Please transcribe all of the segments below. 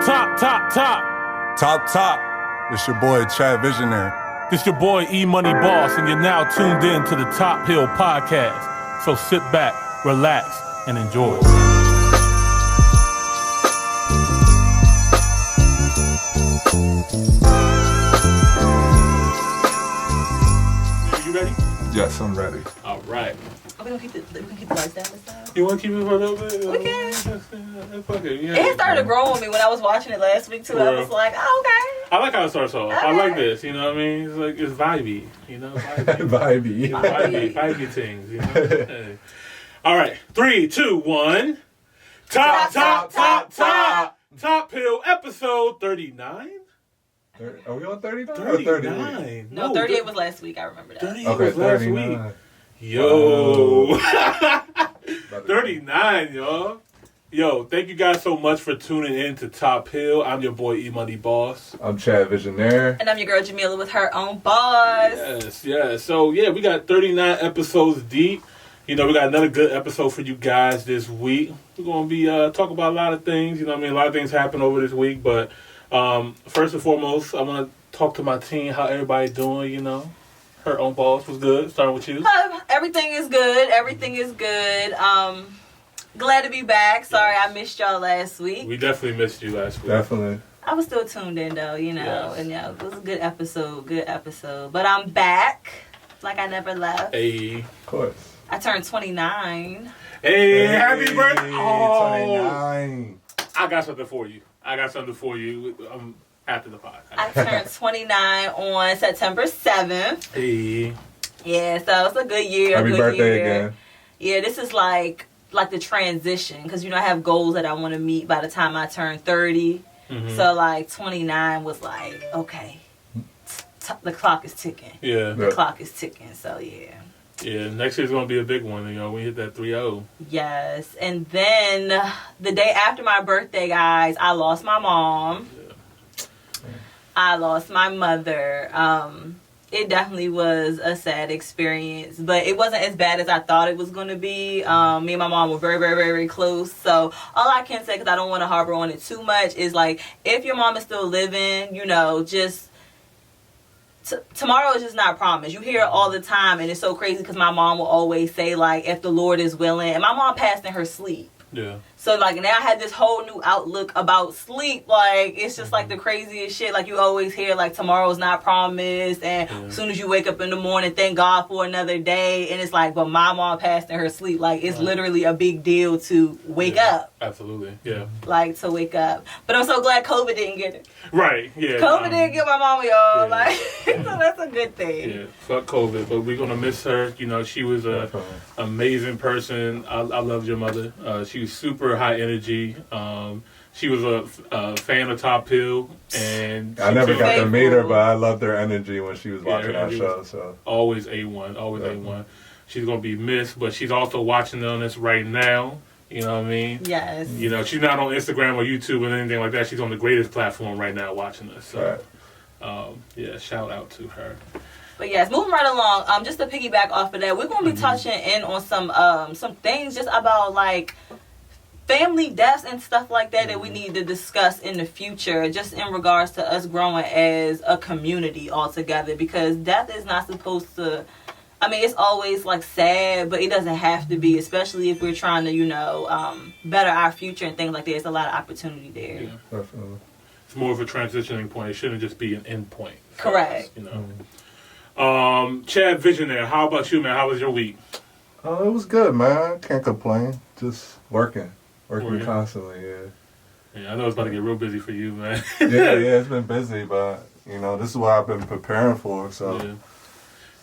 Top. It's your boy, Chad Visionary. This your boy, E-Money Boss, and you're now tuned in to the Top Hill Podcast. So sit back, relax, and enjoy. You ready? Yes, I'm ready. All right. Are we gonna keep the lights down this time? You want to keep it for a little bit? We can. Fuck it. Yeah. It started growing on me when I was watching it last week too. For real. I was like, oh, okay. I like how it starts off. I Okay. like this, you know what I mean? It's like, it's vibey, you know? Vibey. Vibey. Vibey things, you know? Hey. All right. 3, 2, 1. Top Hill, episode 39? Are we on 39? 39. No, 38 was last week. I remember that. 38 Okay, was last 39. week. Yo. 39, y'all. Yo, thank you guys so much for tuning in to Top Hill. I'm your boy, E-Money Boss. I'm Chad Visionary. And I'm your girl Jamila with her own boss. Yes. So, yeah, we got 39 episodes deep. You know, we got another good episode for you guys this week. We're going to be talking about a lot of things. You know what I mean? A lot of things happened over this week. But first and foremost, I want to talk to my team, how everybody doing, you know. Her own boss was good. Starting with you. Everything is good. Glad to be back. Sorry I missed y'all last week. We definitely missed you last week. Definitely. I was still tuned in though, you know. Yes. And yeah, it was a good episode. But I'm back. Like I never left. Hey. Of course. I turned 29. Hey, happy birthday. 29. I got something for you. After the pod. I turned 29 on September 7th. Hey. Yeah, so it's a good year. Happy good birthday year. again. Yeah, this is like the transition because you know I have goals that I want to meet by the time I turn 30. Mm-hmm. So like 29 was like okay, the clock is ticking. Yeah. The clock is ticking. So yeah. Yeah, next year's gonna be a big one. You know, we hit that 3-0. Yes, and then the day after my birthday, guys, I lost my mom. Yeah. I lost my mother. It definitely was a sad experience, but it wasn't as bad as I thought it was going to be. Me and my mom were very, very, very close. So all I can say, because I don't want to harbor on it too much, is like, if your mom is still living, you know, just tomorrow is just not promised. You hear it all the time, and it's so crazy because my mom will always say, like, if the Lord is willing. And my mom passed in her sleep. Yeah. So, like, now I had this whole new outlook about sleep. Like, it's just, like, the craziest shit. Like, you always hear, like, tomorrow's not promised. And as soon as you wake up in the morning, thank God for another day. And it's like, but my mom passed in her sleep. Like, it's literally a big deal to wake up. Absolutely. Yeah. Like, to wake up. But I'm so glad COVID didn't get it. Right. Yeah. COVID didn't get my mama, y'all. Yeah. Like, so that's a good thing. Yeah. Fuck COVID, but we're gonna miss her. You know, she was a amazing person. I loved your mother. She was super high energy. She was a fan of Top Hill, and I never got to meet her, but I loved her energy when she was watching our show. So always A1, always A1. She's gonna be missed, but she's also watching on us right now. You know what I mean? Yes. You know, she's not on Instagram or YouTube or anything like that. She's on the greatest platform right now watching us. So, yeah, shout out to her. But yes, moving right along, just to piggyback off of that, we're going to be touching in on some things just about, like, family deaths and stuff like that that we need to discuss in the future, just in regards to us growing as a community altogether, because death is not supposed to... I mean, it's always, like, sad, but it doesn't have to be, especially if we're trying to, you know, better our future and things like that. There's a lot of opportunity there. Yeah. definitely. It's more of a transitioning point. It shouldn't just be an end point. Correct. You know. Chad Visionary, how about you, man? How was your week? Oh, it was good, man. Can't complain. Just working constantly. Yeah, I know it's about to get real busy for you, man. yeah, it's been busy, but you know, this is what I've been preparing for. So. Yeah.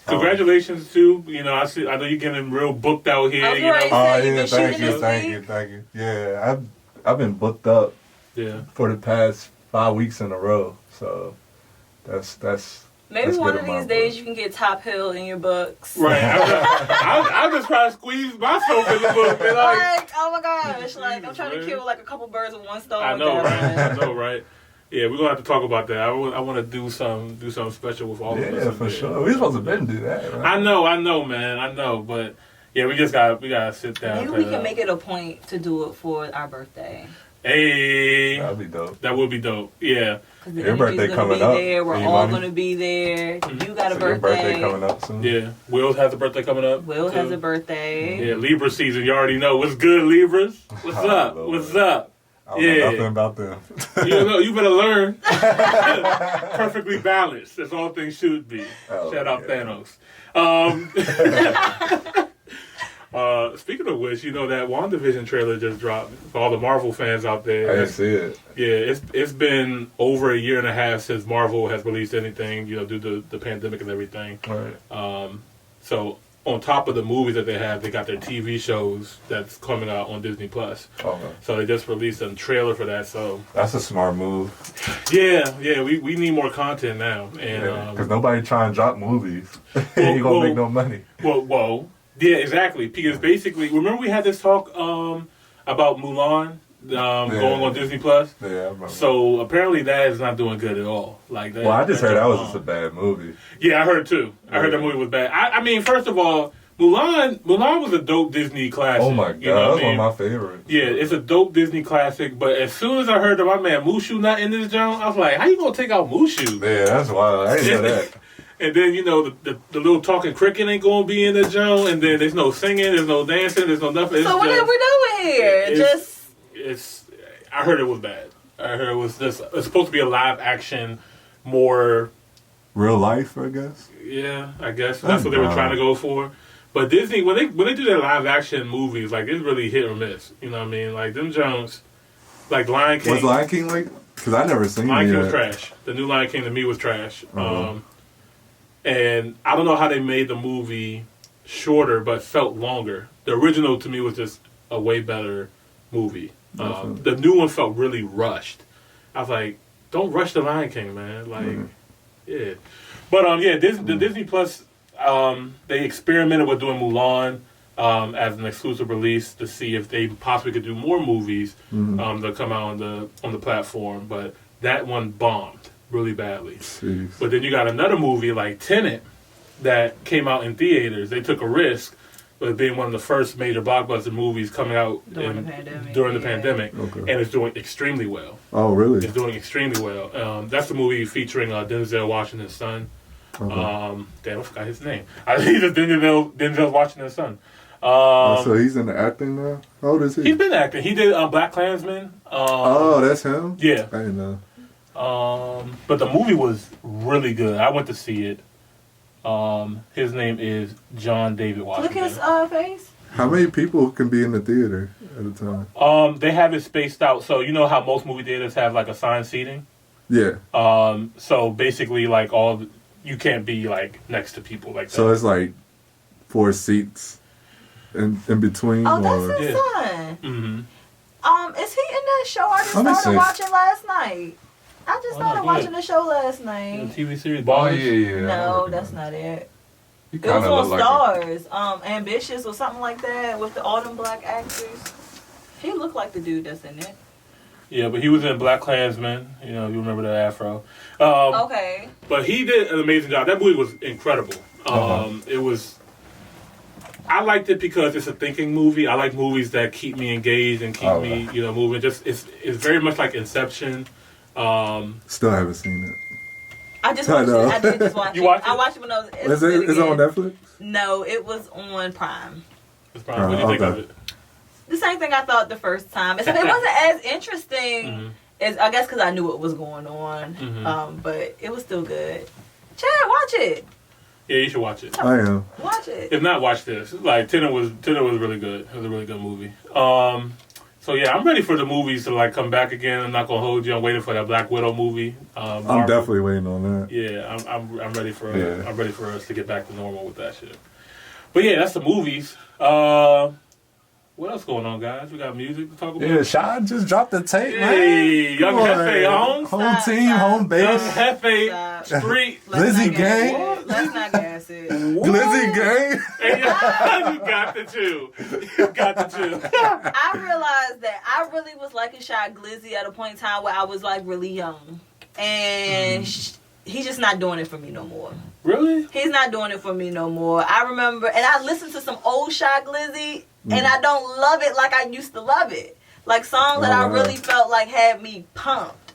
Congratulations too. You know, I know you're getting real booked out here. You know? Thank you. Yeah, I've been booked up. Yeah. For the past 5 weeks in a row. So that's maybe one of these days you can get Top Hill in your books. Right. I'm just trying to squeeze myself in the book. Man. Like, oh my gosh! Like, I'm trying to kill like a couple birds with one stone. I know, right? I know, right? Yeah, we're gonna have to talk about that. I want to do something special with all of us. Yeah, for sure. We're supposed to been do that, right? I know, man. I know, but yeah, we gotta sit down. Maybe we can make it a point to do it for our birthday. Hey, That'd be dope. that would be dope. Yeah. Your birthday coming up. There. We're all going to be there. You got a So your birthday birthday. coming up soon. Yeah. Will has a birthday coming up. Will too. has a birthday. Yeah, Libra season. You already know. What's good, Libras? What's Oh, up? Lord. What's up? I don't know nothing about them. You better learn. Perfectly balanced, as all things should be. Oh, Shout out yeah. Thanos. Speaking of which, that WandaVision trailer just dropped. For all the Marvel fans out there. I didn't see it. Yeah, it's been over a year and a half since Marvel has released anything, due to the pandemic and everything. Right. So on top of the movies that they have, they got their TV shows that's coming out on Disney Plus. Okay. So they just released a trailer for that. So That's a smart move. yeah, we need more content now, and Because nobody trying to drop movies. You gonna make no money. Well, yeah, exactly. Because basically, remember we had this talk about Mulan going on Disney Plus. Yeah, I remember. So apparently that is not doing good at all. Like that. Well, I just heard that was bomb. just a bad movie. Yeah, I heard too. I heard that movie was bad. I mean, first of all, Mulan was a dope Disney classic. Oh my god, you know that's what I mean? one of my favorites. Yeah, it's a dope Disney classic. But as soon as I heard that my man Mushu not in this joint, I was like, how you gonna take out Mushu? Yeah, that's wild. I didn't know that. And then the little talking cricket ain't gonna be in the joint, and then there's no singing, there's no dancing, there's no nothing. It's So what are we doing here? I heard it was bad. I heard it was it's supposed to be a live action, more. Real life, I guess. Yeah, I guess that's what they were trying to go for. But Disney, when they do their live action movies, like it's really hit or miss. You know what I mean? Like them Jones, like Lion King. Was Lion King like? Because I never seen Lion it King yet. was trash. The new Lion King to me was trash. Uh-huh. And I don't know how they made the movie shorter, but felt longer. The original to me was just a way better movie. The new one felt really rushed. I was like, don't rush the Lion King, man. Like, yeah. But the Disney Plus, they experimented with doing Mulan as an exclusive release to see if they possibly could do more movies that come out on the platform. But that one bombed really badly. Jeez. But then you got another movie like Tenet that came out in theaters. They took a risk with being one of the first major blockbuster movies coming out during the pandemic. Okay. And it's doing extremely well. Oh, really? It's doing extremely well. That's the movie featuring Denzel Washington's son. Okay. Damn, I forgot his name. He's just Denzel Washington's son. So he's in the acting now? How old is he? He's been acting. He did Black Klansman. Oh, that's him? Yeah. I didn't know. But the movie was really good. I went to see it. His name is John David Washington. Look at his face. How many people can be in the theater at a time? They have it spaced out. So you know how most movie theaters have like assigned seating? Yeah. So basically like you can't be like next to people like that. So it's like 4 seats in between? Oh, or? that's his son. Mm-hmm. Is he in that show I just Let me started see. watching last night? I just started good. watching the show last night. The TV series. Oh, Bones? yeah. No, that's not it. He It was kinda on look like Stars. Ambitious or something like that with all them black actors. He looked like the dude that's in it. Yeah, but he was in Black Klansman. You know, you remember that afro. Okay. But he did an amazing job. That movie was incredible. It was. I liked it because it's a thinking movie. I like movies that keep me engaged and keep me, moving. Just it's very much like Inception. Still haven't seen it. I just watched it. I did just watch You it. watched it? I watched it when I was. Is it on Netflix? No, it was on Prime. It's probably, what do you think of it? The same thing I thought the first time. It wasn't as interesting as I guess because I knew what was going on. But it was still good. Chad, watch it. Yeah, you should watch it. I am. Watch it. If not, watch this. Like Tenet was really good. It was a really good movie. So yeah, I'm ready for the movies to like come back again. I'm not gonna hold you. I'm waiting for that Black Widow movie. I'm definitely waiting on that. Yeah, I'm ready for I'm ready for us to get back to normal with that shit. But yeah, that's the movies. What else going on, guys? We got music to talk about. Yeah, Shad just dropped the tape, man. Hey, Young Come on. Hefe, home Home team, home Young base. Hefe, Stop. street. Glizzy gang. Let's not gas it. Glizzy gang. Hey, you got the two. You got the two. I realized that I really was liking Shot Glizzy at a point in time where I was like really young. And he's just not doing it for me no more. Really? He's not doing it for me no more. I remember, and I listened to some old Shot Glizzy, and I don't love it like I used to love it. Like songs that I really felt like had me pumped.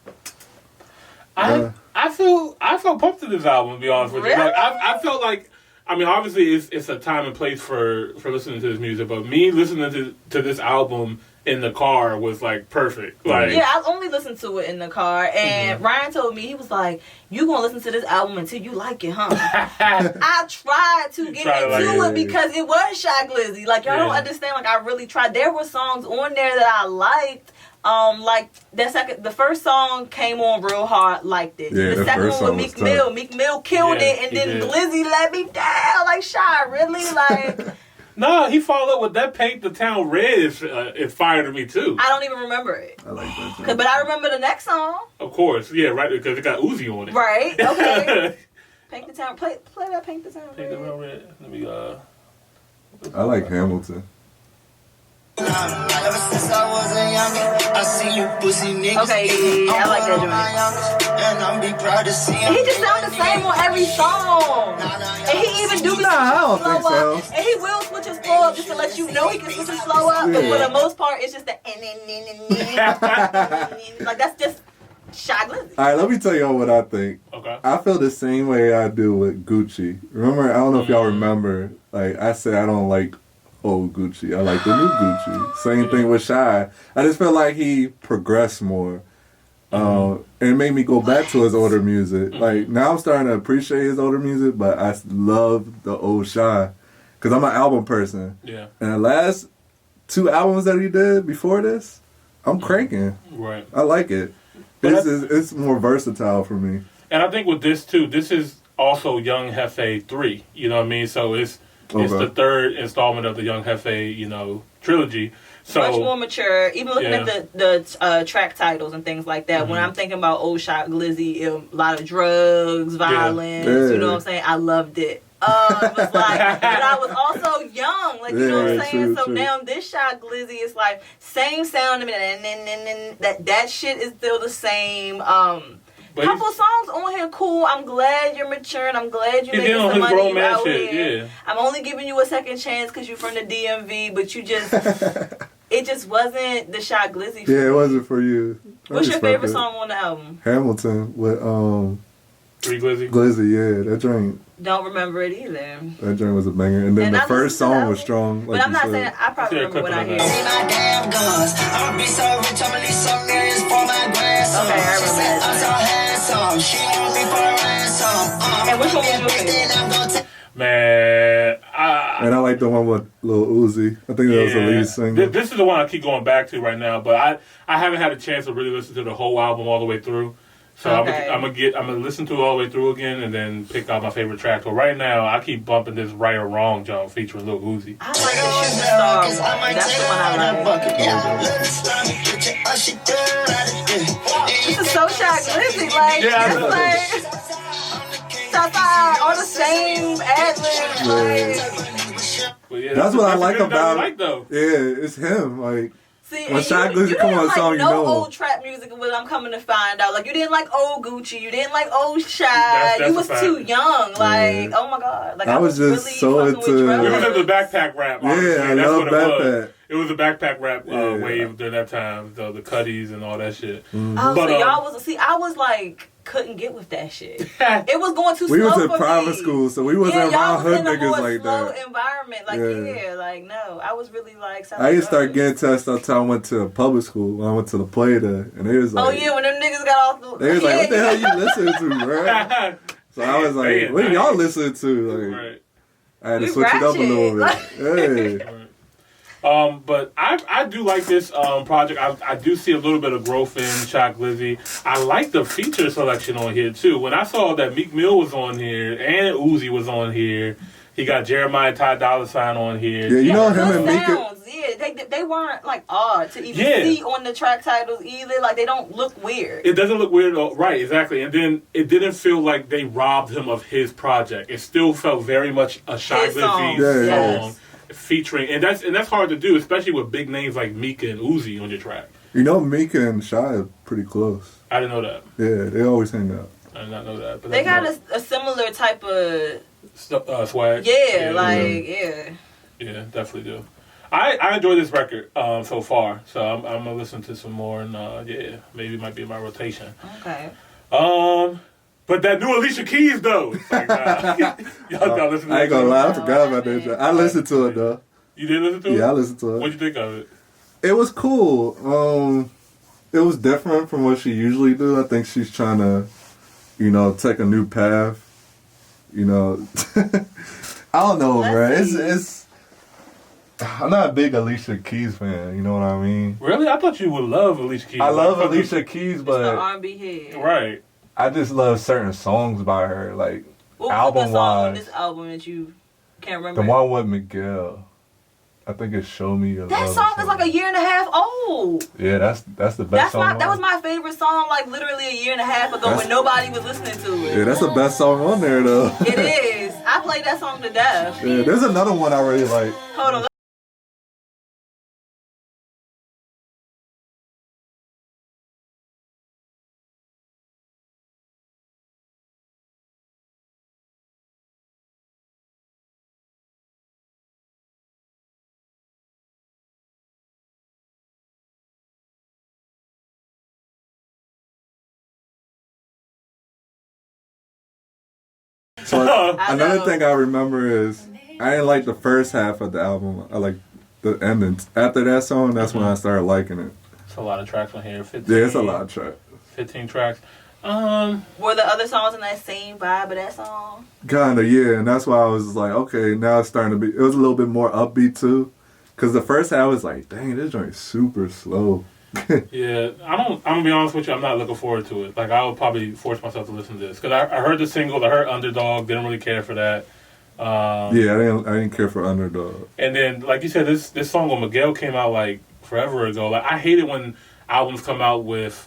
I felt pumped to this album, to be honest with you. Really? Like I felt like, I mean, obviously it's a time and place for listening to this music, but me listening to this album in the car was like perfect. Like, yeah, I only listened to it in the car, and Ryan told me, he was like, "You gonna listen to this album until you like it, huh?" I tried to get into it because it was Shy Glizzy. Like, y'all don't understand. Like, I really tried. There were songs on there that I liked. Like the first song came on real hard, liked it. Yeah, the second one with Meek Mill killed it, and then Glizzy let me down. Like, Shy, really? Like. No, he followed up with that Paint the Town Red is fire to me too. I don't even remember it. I like that too. But I remember the next song. Of course, yeah, right, because it got Uzi on it. Right, okay. Paint the Town, play that Paint the Town Paint the Town Red. Let me I like Hamilton. Ever since I was a youngin', I see you pussy niggas. Okay, yeah, I like that joint. And I'm be proud to see And he just sounds the same on every song. And he even do I don't think so. up. And he will switch his flow up just to let you know he can switch his flow up. But for the most part, it's just the like that's just Shy Glizzy. All right, let me tell y'all what I think. Okay. I feel the same way I do with Gucci. Remember, I don't know if y'all remember, like I said I don't like old Gucci. I like the new Gucci. Same thing with Shy. I just feel like he progressed more. And it made me go back to his older music. Like, now I'm starting to appreciate his older music, but I love the old Shy. Because I'm an album person. Yeah. And the last 2 albums that he did before this, I'm cranking. Right. I like it. It's more versatile for me. And I think with this too, this is also Young Hefe 3. You know what I mean? So it's the third installment of the Young Hefe, trilogy. So much more mature. Even looking at the track titles and things like that. When I'm thinking about old Shy Glizzy, a lot of drugs, violence. You know what I'm saying? I loved it. It was like, but I was also young, like, you know what I'm saying? True. Now this Shy Glizzy is like same sound, and that shit is still the same. Couple songs on here, cool. I'm glad you're maturing. I'm glad you're making some money out here. Yeah. I'm only giving you a second chance because you're from the DMV, but you just, it just wasn't the Shy Glizzy. Yeah, it wasn't for you. What's your favorite song on the album? Hamilton with Free Glizzy. Glizzy, yeah, that drink. Don't remember it either. That joint was a banger, and then the first song was strong. But I'm not saying I probably remember when I hear it. See my damn guns. I'ma be so rich, I'ma leave some millions for my grandson. Okay, I remember that. I'm so handsome, she want me for a ransom. And which one was your favorite? Man, and I like the one with Lil Uzi. I think that was the lead singer. This is the one I keep going back to right now, but I haven't had a chance to really listen to the whole album all the way through. So I'm gonna listen to it all the way through again and then pick out my favorite track. But right now, I keep bumping this Right or Wrong John featuring Lil Uzi. I like the Shooting Star one. That's the one I like. This is so Shy Glizzy, like, it's like all the same ad-libs. Like, that's what I like about it. Like, though. Yeah, it's him. Like, see, when Shy Glizzy come on a song, you know. old trap music, what I'm coming to find out. Like, you didn't like old Gucci, you didn't like old Shy. You was too young. Like, oh my God. Like, I was just really so into. It was in the backpack rap. Honestly. Yeah, I love backpack. It was a backpack rap wave during that time. The Cuddies and all that shit. Oh, but, so y'all was, I was like, couldn't get with that shit. It was going too slow for me. We was in private school, so we wasn't around hood niggas like that. Slow environment, like like no, I was really like. I used to start getting tested until I went to public school. When I went to the play there, and they was like, "Oh yeah," when them niggas got off. They was like, "What the hell you listening to, bro?" So I was like, "What are y'all listening to?" Like, I had to switch it up a little bit. Hey. But I do like this project. I do see a little bit of growth in Shy Glizzy. I like the feature selection on here too. When I saw that Meek Mill was on here and Uzi was on here, he got Jeremiah Ty Dolla $ign on here. Yeah, you know him and Meek. Yeah, they weren't like odd to even see on the track titles either. Like they don't look weird. It doesn't look weird, right? Exactly. And then it didn't feel like they robbed him of his project. It still felt very much a Shy Glizzy song. Featuring and that's hard to do, especially with big names like Mika and Uzi on your track. You know, Mika and Shy are pretty close. I didn't know that. Yeah, they always hang out. I did not know that. But they got a similar type of swag. Yeah, yeah, definitely do. I enjoy this record so far, so I'm gonna listen to some more, and maybe it might be in my rotation. Okay. But that new Alicia Keys though, it's like, y'all listen to I ain't gonna lie, I forgot about I that. I listened to it though. You did listen to it? Yeah, I listened to it. What'd you think of it? It was cool. It was different from what she usually do. I think she's trying to, take a new path. I don't know, bro. It's. I'm not a big Alicia Keys fan. You know what I mean? Really? I thought you would love Alicia Keys. I love Alicia Keys, It's the but R&B head. Right. I just love certain songs by her, like What was album the song on wise. this album that you can't remember? The one with Miguel. I think it's "Show Me Your Love." That or song is like a something. year and a half old. Yeah, that's the best song. That was my favorite song, like literally a year and a half ago when nobody was listening to it. Yeah, that's the best song on there though. It is. I played that song to death. Yeah, there's another one I really like. Hold on. So I another know. thing I remember is I didn't like the first half of the album. I like the ending. After that song, that's when I started liking it. It's a lot of tracks on here. 15, Yeah, it's a lot of track. 15 tracks. Were the other songs in that same vibe of that song? Kinda, yeah, and that's why I was like, okay, now it's starting to be. It was a little bit more upbeat too, because the first half was like, dang, this joint's super slow. Yeah, I'm gonna be honest with you. I'm not looking forward to it. Like, I would probably force myself to listen to this because I heard the single. I heard Underdog. Didn't really care for that. Yeah, I didn't care for Underdog. And then, like you said, this song with Miguel came out like forever ago. Like, I hate it when albums come out with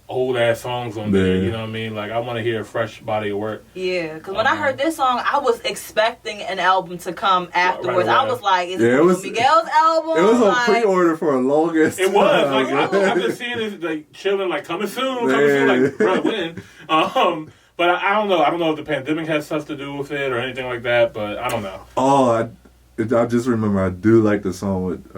old ass songs on there. Yeah. You know what I mean? Like, I want to hear a fresh body of work. Yeah, because when I heard this song, I was expecting an album to come afterwards. Right. I was like, is Yeah, it it was- Miguel's album? It was on Like, pre-order for a longest. It was like time. I've been seeing this like chilling, like coming soon. Like, bro, when? But I don't know. I don't know if the pandemic has stuff to do with it or anything like that. But I don't know. Oh, I just remember I do like the song with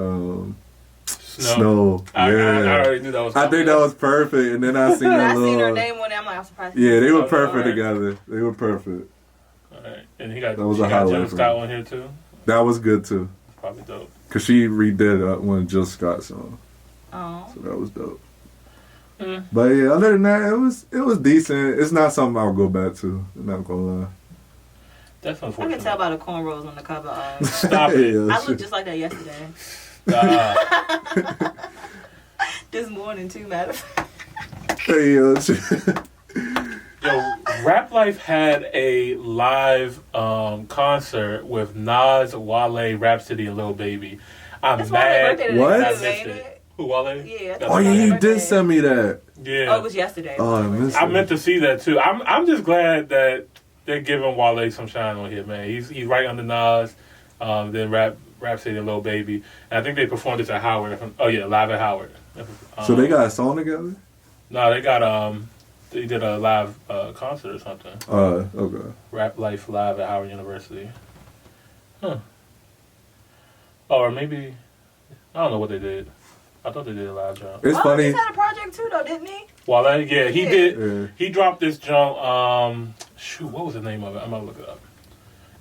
Snow. I Yeah, already knew that was. I think that was perfect. And then I seen When that I seen her little. name on there, I'm like, I'm surprised. Yeah, they were Okay, perfect alright. together. They were perfect. All right, and he got That was she a got highlight Jill for Scott me. on here too. That was good too, Probably dope. cause she redid one Jill Scott song, Oh. so that was dope. Mm. But yeah, other than that, it was decent. It's not something I'll go back to. I'm not gonna lie. That's I unfortunate. can tell by the cornrows on the cover art. Stop it. Yeah, I shit. looked just like that yesterday. This morning, too, matter of fact. Hey, shit. Yo, Rap Life had a live concert with Nas, Wale, Rhapsody, and Lil Baby. I'm That's why their mad. birthday What? today, I too, missed ain't it. it? Who, Wale? Yeah. Oh yeah, you did send me that. Yeah. Oh, it was yesterday. Oh, I missed I it. meant to see that too. I'm just glad that they're giving Wale some shine on here, man. He's right under Nas, then Rhapsody and Lil Baby, and I think they performed this at Howard. Oh yeah, live at Howard. So they got a song together? No, they got they did a live concert or something. Okay. Rap Life live at Howard University. Huh. Oh, or maybe I don't know what they did. I thought they did a live job. It's Wale funny. just had a project, too, though, didn't he? Wale, yeah, he Yeah. did. Yeah. He dropped this junk. Shoot, what was the name of it? I'm gonna look it up.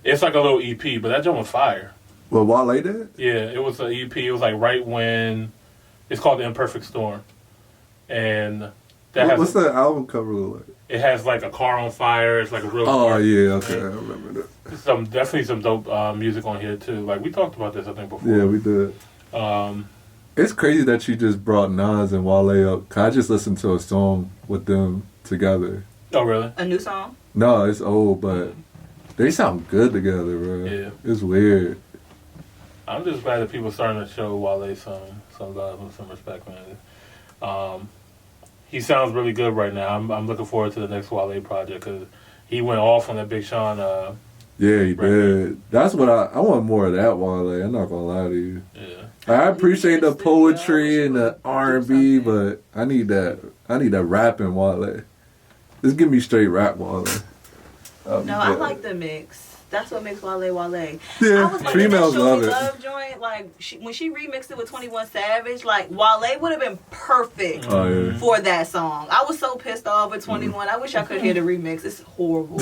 It's like a little EP, but that junk was fire. Well, Wale did? Yeah, it was an EP. It was like right when it's called The Imperfect Storm, and that What's has the album cover look like? it has like a car on fire. It's like a real. Oh car. yeah, okay, I remember that. Definitely some dope music on here too. Like we talked about this, I think before. Yeah, we did. It's crazy that you just brought Nas and Wale up. 'Cause I just listened to a song with them together. Oh really? A new song? No, it's old, but they sound good together, bro. Yeah. It's weird. I'm just glad that people are starting to show Wale some love and some respect, man. He sounds really good right now. I'm looking forward to the next Wale project because he went off on that Big Sean. Yeah, he Right. did. That's what I want more of that Wale. I'm not gonna lie to you. Yeah. I appreciate the poetry and the R&B, but I need that rapping Wale. Just give me straight rap Wale. No, I like the mix. That's what makes Wale Wale. Yeah, I was like, females that love Show Me it. Love joint, like when she remixed it with 21 Savage, like Wale would have been perfect for that song. I was so pissed off with 21. I wish I could hear the remix. It's horrible.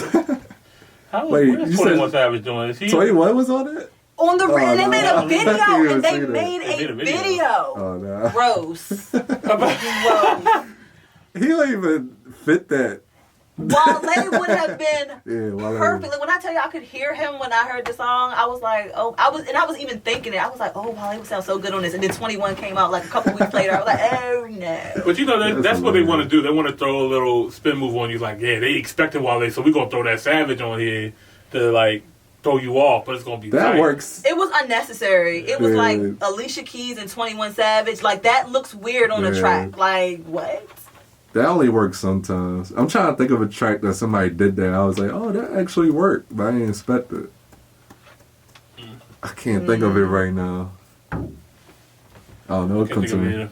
Where's 21 Savage doing? Is he 21 was on it? On the and they made a video, and they They made a video. Oh no. Gross. Gross. He don't even fit that. Wale would have been Wale. perfect. Like when I tell you I could hear him when I heard the song, I was like, oh, I was even thinking it. I was like, oh, Wale would sound so good on this. And then 21 came out like a couple weeks later. I was like, oh no. But you know, that's what they want to do. They want to throw a little spin move on you. Like, yeah, they expected Wale, so we're going to throw that Savage on here to like throw you off, but it's going to be that tight. works. It was unnecessary. It was like Alicia Keys and 21 Savage. Like that looks weird on a track. Like what? That only works sometimes. I'm trying to think of a track that somebody did that. I was like, oh, that actually worked, but I didn't expect it. I can't think of it right now. I don't know. It comes to me.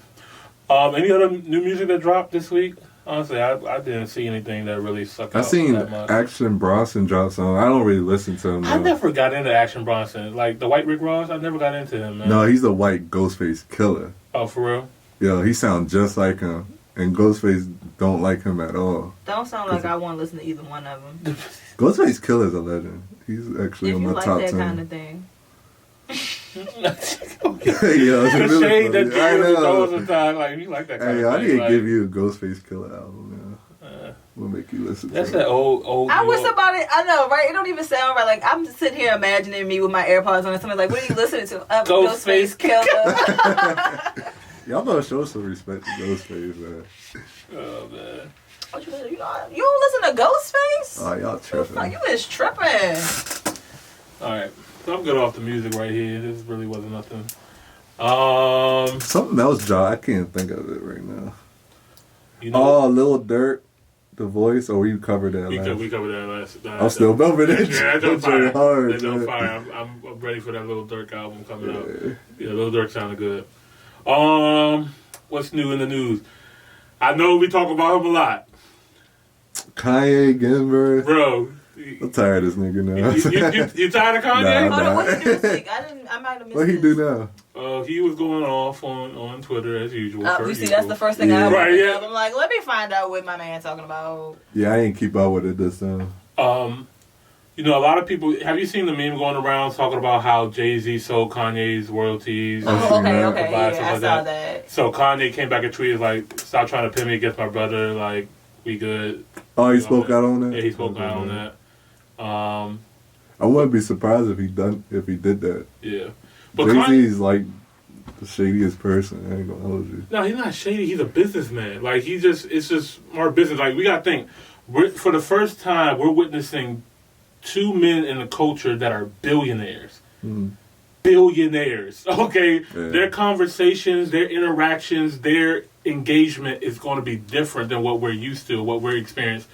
Any other new music that dropped this week? Honestly, I didn't see anything that really sucked out. I seen that much. Action Bronson drop song. I don't really listen to him. I never got into Action Bronson. Like the White Rick Ross, I never got into him, man. No, he's the white Ghostface killer. Oh, for real? Yeah, he sounds just like him. And Ghostface don't like him at all. Don't sound like I want to listen to either one of them. Ghostface Killer's a legend. He's actually If on you my like top that 10. kind of thing. The shade that I you throw know. sometimes, like you like that kind Hey, of I thing. need to like, give you a Ghostface Killer album, man. We'll make you listen That's to that it. old. I New wish York- somebody, I know, right? It don't even sound right. Like, I'm just sitting here imagining me with my AirPods on and somebody's like, what are you listening to? Ghostface Killer. Y'all better show some respect to Ghostface, man. Oh man. What you listen? You don't listen to Ghostface? Oh, y'all tripping. You is tripping. All right, so I'm good off the music right here. This really wasn't nothing. Something else, John. I can't think of it right now. You know, Lil Durk, The Voice, or we covered that we last? covered that last. I'm still bumping it. Yeah, that's That's fire. hard, That's on man. fire. I'm ready for that Lil Durk album coming out. Yeah. Yeah, Lil Durk sounded good. What's new in the news? I know we talk about him a lot, Kanye Ginsburg. bro. I'm tired of this nigga now. You tired of Kanye? Nah. Oh, no, what he do this week? I might have missed What he this. do now? He was going off on Twitter as usual. You see, that's the first thing Yeah. I Right, yeah. I'm like, let me find out what my man talking about. Yeah, I ain't keep up with it this time. You know, a lot of people. Have you seen the meme going around talking about how Jay-Z sold Kanye's royalties? Oh, Oh, okay, yeah. okay, Buy yeah, stuff I like saw that. that. So Kanye came back and tweeted like, "Stop trying to pin me against my brother. Like, we good." Oh, he You know, spoke out on that? Yeah, he spoke out on that. I wouldn't be surprised if he did that. Yeah, but Jay-Z's like the shadiest person. I ain't gonna hold you. No, he's not shady. He's a businessman. Like it's just our business. Like we gotta think. For the first time, we're witnessing two men in the culture that are billionaires. Mm. Billionaires. Okay, Yeah. their conversations, their interactions, their engagement is going to be different than what we're used to, what we're experiencing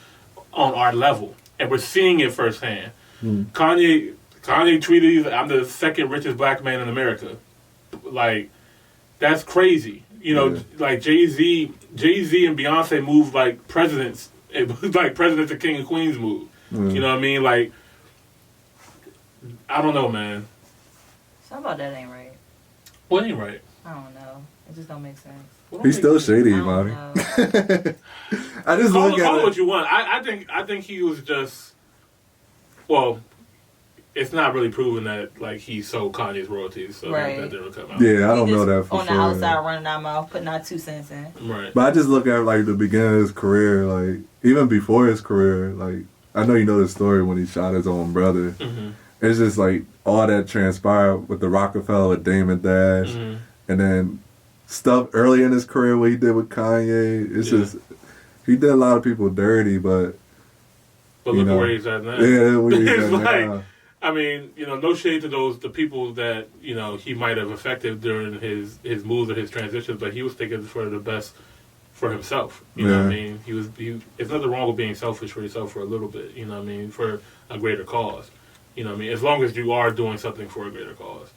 on our level, and we're seeing it firsthand. Mm. Kanye tweeted, "I'm the second richest black man in America." Like, that's crazy. You know, Yeah. like Jay-Z and Beyonce move like presidents, like presidents and king and queens move. Mm. You know what I mean? Like, I don't know, man. Something about that ain't right. What ain't right? I don't know. It just don't make sense. What don't He's make still sense? shady, I don't Monty. know. I just Call look it at what it. you want. I think he was just. Well, it's not really proven that like he sold Kanye's royalties, so Right. that didn't come out. Yeah, I don't We know just that for on sure. the outside running our mouth, putting our 2 cents in. Right. But I just look at like the beginning of his career, like even before his career, like I know you know the story when he shot his own brother. Mm-hmm. It's just like all that transpired with the Rockefeller with Damon Dash, Mm-hmm. and then stuff early in his career what he did with Kanye. It's Yeah. just he did a lot of people dirty, but But you look know, at where he's at now. yeah, where he's It's at like- now. I mean, you know, no shade to the people that, you know, he might have affected during his moves or his transitions, but he was thinking for the best for himself. You know what I Yeah. mean? There's nothing wrong with being selfish for yourself for a little bit, you know what I mean, for a greater cause. You know what I mean? As long as you are doing something for a greater cause.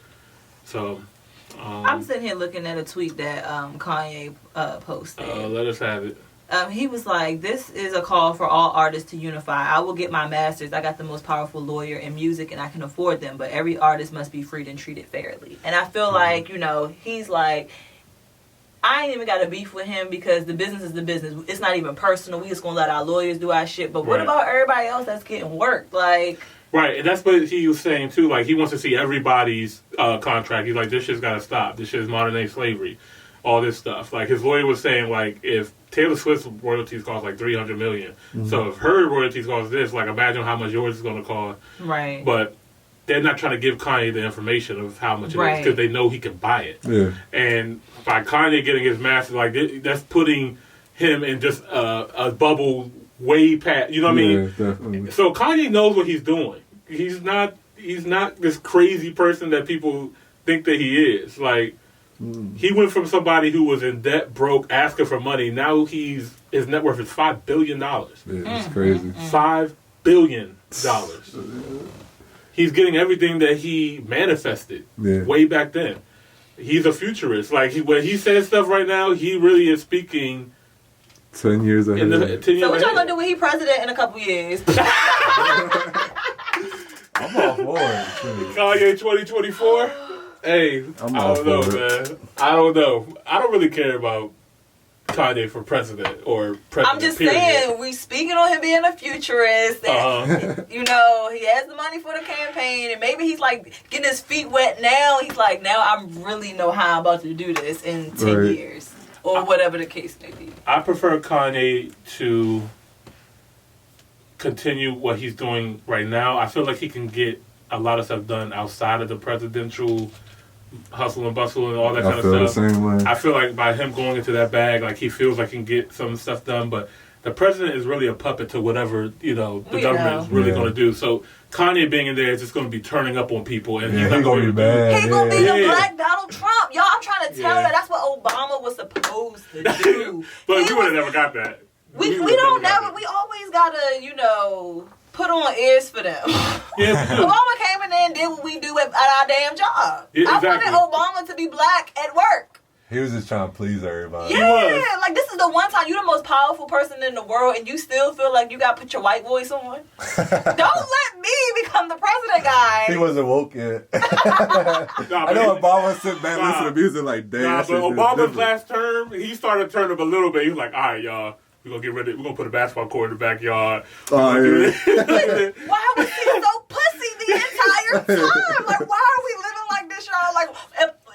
So, I'm sitting here looking at a tweet that Kanye posted. let us have it. He was like, this is a call for all artists to unify. I will get my masters. I got the most powerful lawyer in music and I can afford them, but every artist must be freed and treated fairly. And I feel like, he's like, I ain't even got a beef with him because the business is the business. It's not even personal. We just gonna let our lawyers do our shit. But what about everybody else that's getting worked? Like, right, and that's what he was saying too. Like, he wants to see everybody's contract. He's like, this shit's got to stop. This shit is modern day slavery. All this stuff. Like, his lawyer was saying, like, if Taylor Swift's royalties cost like $300 million, so if her royalties cost this, like, imagine how much yours is going to cost. Right. But they're not trying to give Kanye the information of how much it is because they know he can buy it. Yeah. And by Kanye getting his master, like, that's putting him in just a bubble way past. You know what I mean? Definitely. So Kanye knows what he's doing. He's not this crazy person that people think that he is. Like, he went from somebody who was in debt, broke, asking for money. Now his net worth is $5 billion. Yeah, it's crazy. $5 billion. He's getting everything that he manifested way back then. He's a futurist. Like, when he says stuff right now, he really is speaking 10 years ahead. So what y'all gonna do when he president in a couple years? I'm all for it. Kanye 2024? Hey, I'm I don't know, man. I don't know. I don't really care about Kanye for president or president. I'm just period. saying, we speaking on him being a futurist. And, he has the money for the campaign, and maybe he's like getting his feet wet now. He's like, now I really know how I'm about to do this in 10 years. Or whatever the case may be. I prefer Kanye to continue what he's doing right now. I feel like he can get a lot of stuff done outside of the presidential hustle and bustle and all that kind of stuff. The same way. I feel like by him going into that bag, like, he feels like he can get some stuff done, but the president is really a puppet to whatever, the government is really going to do. So Kanye being in there is just going to be turning up on people, and he's not going to be bad. He's going to be the Black Donald Trump. Y'all, I'm trying to tell you, that's what Obama was supposed to do. But we would have never got that. We don't never. We always gotta, put on ears for them. Yeah, Obama came in there and did what we do at our damn job. Yeah, exactly. I wanted Obama to be black at work. He was just trying to please everybody. Yeah, like, this is the one time you're the most powerful person in the world and you still feel like you got to put your white voice on. Don't let me become the president guy. He wasn't woke yet. I know Obama sit back listen to music like, damn. But Obama's last term, he started turning up a little bit. He was like, all right, y'all. We're going to put a basketball court in the backyard. Why was he so pussy the entire time? Like, why are we living like this, y'all? Like,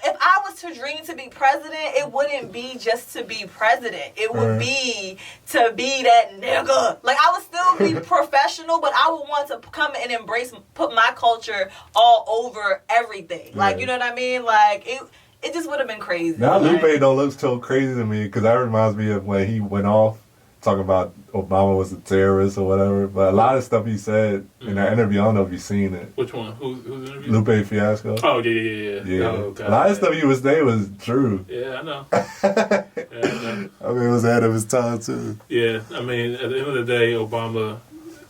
if I was to dream to be president, it wouldn't be just to be president. It would be to be that nigga. Like, I would still be professional, but I would want to come and put my culture all over everything. Like, you know what I mean? Like, it just would have been crazy. Now Lupe don't look so crazy to me because that reminds me of when he went off talking about Obama was a terrorist or whatever. But a lot of stuff he said in that interview, I don't know if you've seen it. Which one? Who's interview? Lupe Fiasco. Oh, yeah. Oh, God, a lot of stuff he was saying was true. Yeah, I know. I mean, it was ahead of his time, too. Yeah, I mean, at the end of the day, Obama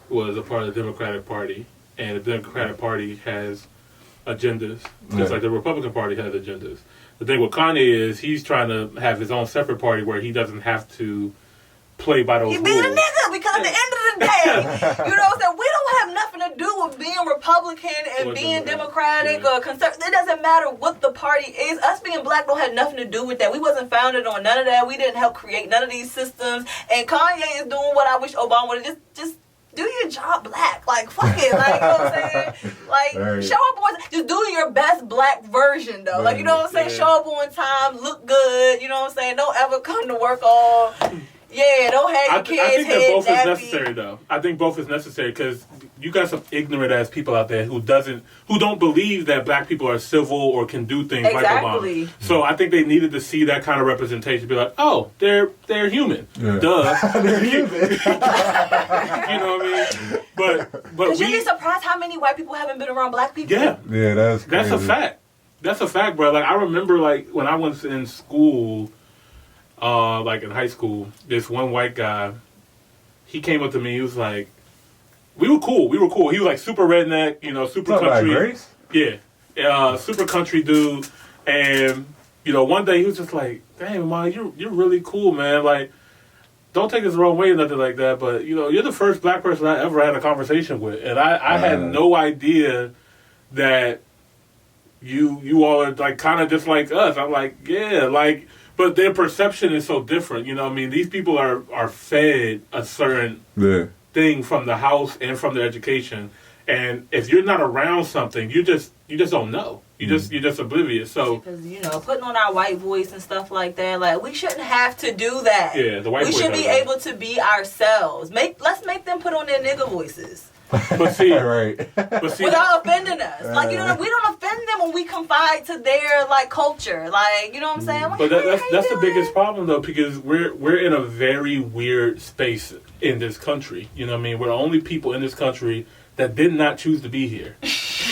was a part of the Democratic Party, and the Democratic Party has agendas, just like the Republican Party has agendas. The thing with Kanye is he's trying to have his own separate party where he doesn't have to play by those rules. He be the nigga because at the end of the day, you know what I'm saying? We don't have nothing to do with being Republican and being Democratic or conservative. It doesn't matter what the party is. Us being black don't have nothing to do with that. We wasn't founded on none of that. We didn't help create none of these systems. And Kanye is doing what I wish Obama would have just do your job black. Like, fuck it. Like, you know what I'm saying? Like, show up on just do your best black version, though. Like, you know what I'm saying? Show up on time, look good. You know what I'm saying? Don't ever come to work all... Yeah, don't have your kids. I think that both nappy. is necessary, though. I think both is necessary because you got some ignorant ass people out there who don't believe that black people are civil or can do things like Obama. So I think they needed to see that kind of representation. Be like, oh, they're human. Yeah. Duh. They're human. You know what I mean? But you'd be surprised how many white people haven't been around black people. Yeah, that's crazy. That's a fact. That's a fact, bro. Like, I remember, like, when I was in school. Like in high school, this one white guy, he came up to me. He was like, we were cool. He was like super redneck, super country. Grace? Yeah, super country dude. And one day he was just like, "Damn, man, you're really cool, man. Like, don't take this the wrong way or nothing like that, but you're the first black person I ever had a conversation with, and I had no idea that you all are like kind of just like us. I'm like, yeah, like, but their perception is so different. You know what I mean? These people are fed a certain thing from the house and from their education, and if you're not around something, you just don't know. You're just oblivious. So because putting on our white voice and stuff like that, like we shouldn't have to do that. Yeah, the white voice. We should be able to be ourselves. Let's make them put on their nigga voices. But see, without offending us. Like we don't offend them when we confide to their like culture. Like, you know what I'm saying? Like, but that's the biggest problem though, because we're in a very weird space in this country. You know what I mean? We're the only people in this country that did not choose to be here.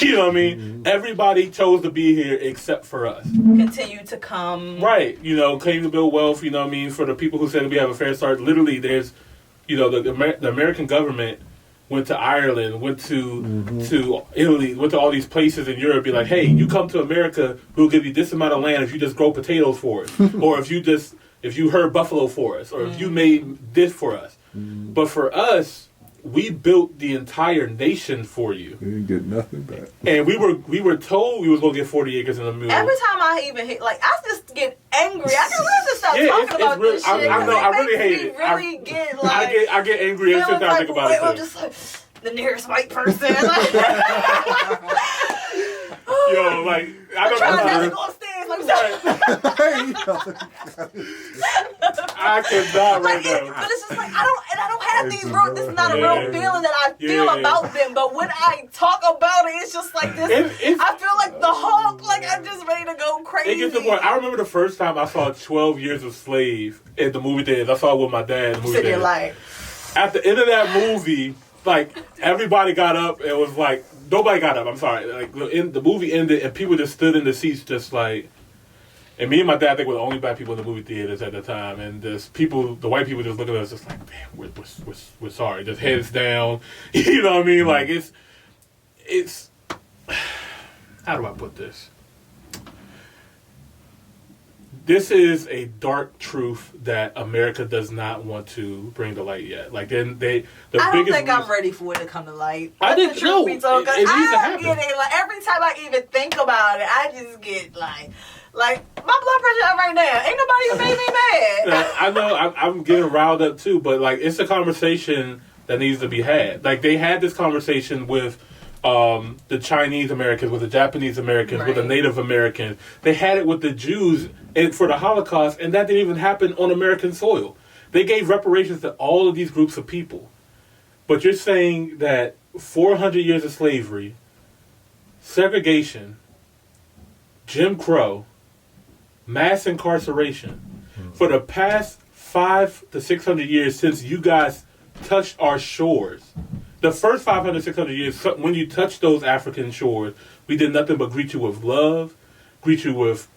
You know what I mean? Mm-hmm. Everybody chose to be here except for us. Continue to come. Right. Came to build wealth, you know what I mean? For the people who said we have a fair start, literally there's, the American government went to Ireland, went to Italy, went to all these places in Europe, be like, hey, you come to America, we'll give you this amount of land if you just grow potatoes for us. Or if you herd buffalo for us, or if you made this for us. But for us, we built the entire nation for you. We didn't get nothing back. And we were told we was going to get 40 acres in a mule. Every time I even hit, like, I just get angry. I just stop talking about really, this shit. I know, I really hate it. Really get, like, I get angry every time I think about it. I'm just like, the nearest white person. Like, I'm trying not to go upstairs. I cannot right now. But it's just like I don't have these real. This is not a real feeling that I feel about them. But when I talk about it, it's just like this. I feel like the Hulk. Like I'm just ready to go crazy. It gets to the point. I remember the first time I saw 12 Years a Slave in the movie theaters. I saw it with my dad. In the movie theaters. At the end of that movie, like everybody got up and was like, nobody got up. I'm sorry. Like the movie ended and people just stood in the seats, just like. And me and my dad, I think, were the only black people in the movie theaters at the time. And the white people just looking at us just like, damn, we're sorry. Just heads down. You know what I mean? Like, it's, how do I put this? This is a dark truth that America does not want to bring to light yet. Like, I don't think I'm ready for it to come to light. I didn't know. It needs to happen. Get it. Like, every time I even think about it, I just get like my blood pressure up right now. Ain't nobody even made me mad. I know. I'm getting riled up too, but like it's a conversation that needs to be had. Like they had this conversation with the Chinese Americans, with the Japanese Americans, with the Native Americans. They had it with the Jews for the Holocaust, and that didn't even happen on American soil. They gave reparations to all of these groups of people. But you're saying that 400 years of slavery, segregation, Jim Crow, mass incarceration, for the past 500 to 600 years since you guys touched our shores. The first 500, 600 years, when you touched those African shores, we did nothing but greet you with love, greet you with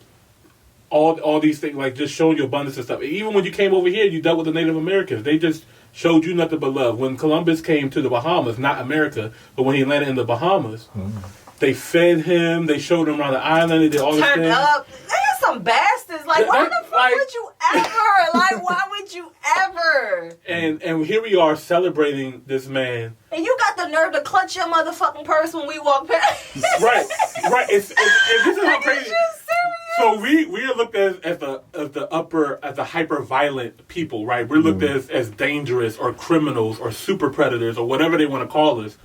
all these things, like just showing you abundance and stuff. Even when you came over here, you dealt with the Native Americans. They just showed you nothing but love. When Columbus came to the Bahamas, not America, but when he landed in the Bahamas, they fed him, they showed him around the island, they did all this thing. Up. There's some bastards. Like, why the fuck would you ever? Like, why would you ever? And here we are celebrating this man. And you got the nerve to clutch your motherfucking purse when we walk past. Right. This is how crazy. So we are looked at as the hyper violent people, right? We're looked at as dangerous or criminals or super predators or whatever they want to call us.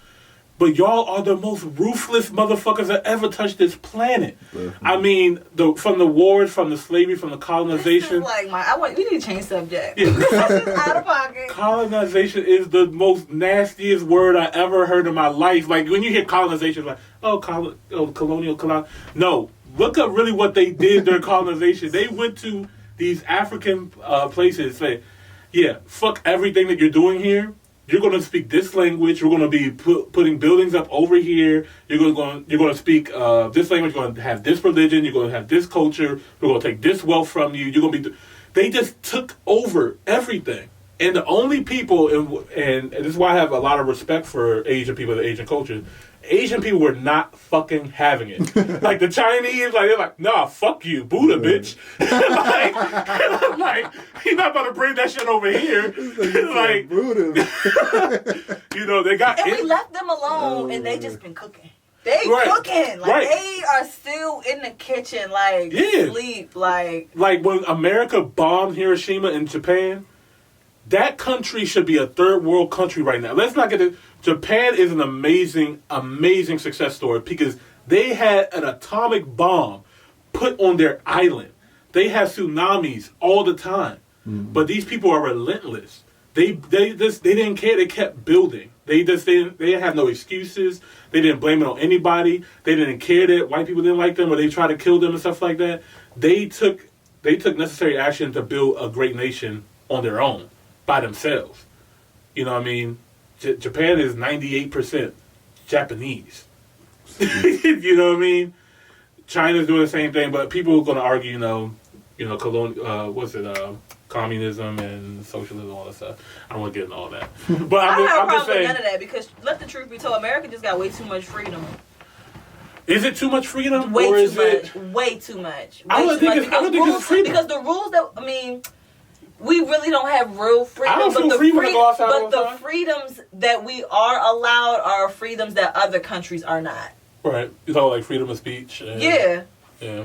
But y'all are the most ruthless motherfuckers that ever touched this planet. I mean, from the wars, from the slavery, from the colonization. This is like we need to change subject. Yeah. Out of pocket. Colonization is the most nastiest word I ever heard in my life. Like when you hear colonization, like colonial. No, look up really what they did during colonization. They went to these African places, say, yeah, fuck everything that you're doing here. You're going to speak this language. You're going to be putting buildings up over here. You're going to speak this language. You're going to have this religion. You're going to have this culture. We're going to take this wealth from you. You're going to be. They just took over everything, And the only people, and this is why I have a lot of respect for Asian people, the Asian culture. Asian people were not fucking having it. Like the Chinese, like they're like, nah, fuck you, Buddha, bitch. like, you're not about to bring that shit over here. Like, Buddha. you know, they got. And we left them alone, and they just been cooking. They cooking. Like, they are still in the kitchen, like, sleep. Like when America bombed Hiroshima in Japan, that country should be a third world country right now. Let's not get it. Japan is an amazing, amazing success story because they had an atomic bomb put on their island. They have tsunamis all the time. Mm-hmm. But these people are relentless. They didn't care. They kept building. They didn't have no excuses. They didn't blame it on anybody. They didn't care that white people didn't like them or they tried to kill them and stuff like that. They took necessary action to build a great nation on their own by themselves. You know what I mean? Japan is 98% Japanese. You know what I mean? China's doing the same thing, but people are going to argue, communism and socialism, all that stuff. I don't want to get into all that. But I don't have a problem saying, with none of that because let the truth be told, America just got way too much freedom. Is it too much freedom? Way or too is much. It... Way too much. I don't think it's freedom. Because the rules that, we really don't have real freedom. I don't feel free when I go outside all the But time. the freedoms that we are allowed are freedoms that other countries are not. Right. You talk like freedom of speech. And, yeah. Yeah.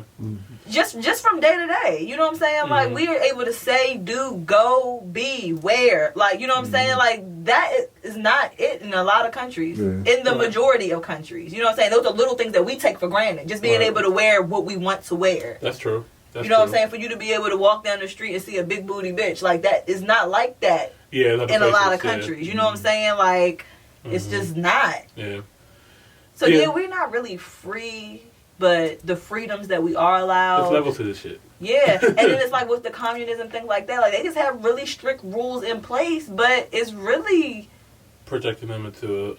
Just from day to day. You know what I'm saying? Like, we are able to say, do, go, be, where. Like, you know what I'm saying? Like, that is not it in a lot of countries. Yeah. In the majority of countries. You know what I'm saying? Those are little things that we take for granted. Just being able to wear what we want to wear. That's true. You know what I'm saying? For you to be able to walk down the street and see a big booty bitch, like, that is not like that in a lot of countries. You know what I'm saying? Like, it's just not. Yeah. So, we're not really free, but the freedoms that we are allowed. There's levels to this shit. Yeah. And then it's like with the communism, things like that. Like, they just have really strict rules in place, but it's really projecting them into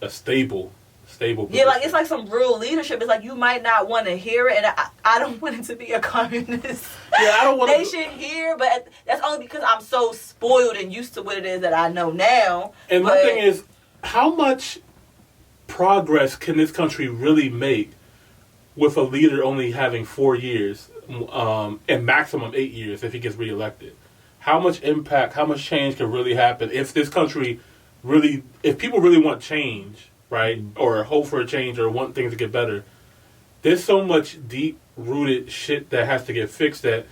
a stable position. Yeah, like, it's like some real leadership. It's like you might not want to hear it, and I don't want it to be a communist I don't want nation here, but that's only because I'm so spoiled and used to what it is that I know now. And my thing is, how much progress can this country really make with a leader only having 4 years and maximum 8 years if he gets reelected? How much impact, how much change can really happen if this country really, if people really want change, right, or hope for a change or want things to get better? There's so much deep-rooted shit that has to get fixed that,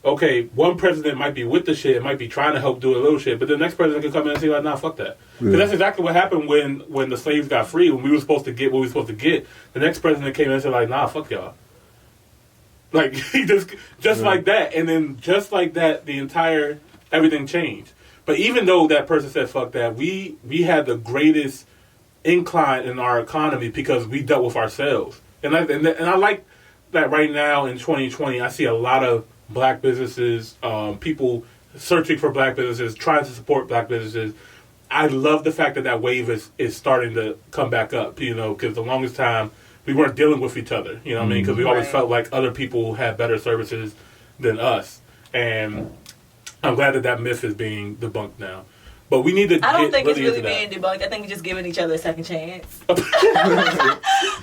okay, one president might be with the shit, might be trying to help do a little shit, but the next president can come in and say, like, nah, fuck that. Because that's exactly what happened when the slaves got free, when we were supposed to get what we were supposed to get. The next president came in and said, like, nah, fuck y'all. Like, he just like that. And then just like that, everything changed. But even though that person said, fuck that, we had the greatest incline in our economy because we dealt with ourselves. And I like that right now in 2020, I see a lot of black businesses, people searching for black businesses, trying to support black businesses. I love the fact that wave is starting to come back up, because the longest time we weren't dealing with each other, you know what I mean? Because we always felt like other people had better services than us. And I'm glad that myth is being debunked now. But we need to I don't think really it's really being debunked. I think we're just giving each other a second chance. Like,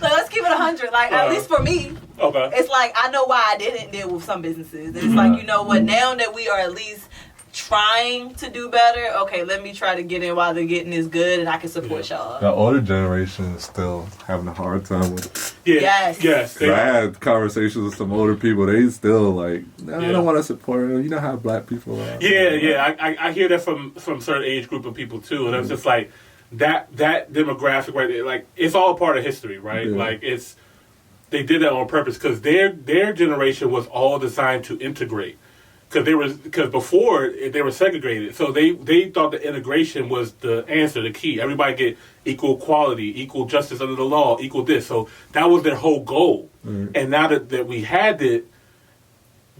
let's keep it 100. Like, at least for me, it's like, I know why I didn't deal with some businesses. It's like, you know what, now that we are at least trying to do better, okay, let me try to get in while the getting is good and I can support y'all. The older generation is still having a hard time with it. Yes. I had conversations with some older people. They still like, no, I don't want to support them. You know how black people are. I hear that from certain age group of people too, and it's just like that demographic right there. Like, it's all part of history, right? Yeah. Like, they did that on purpose because their generation was all designed to integrate. Because before they were segregated, so they thought that integration was the answer, the key. Everybody get equal quality, equal justice under the law, equal this. So that was their whole goal. Mm-hmm. And now that we had it,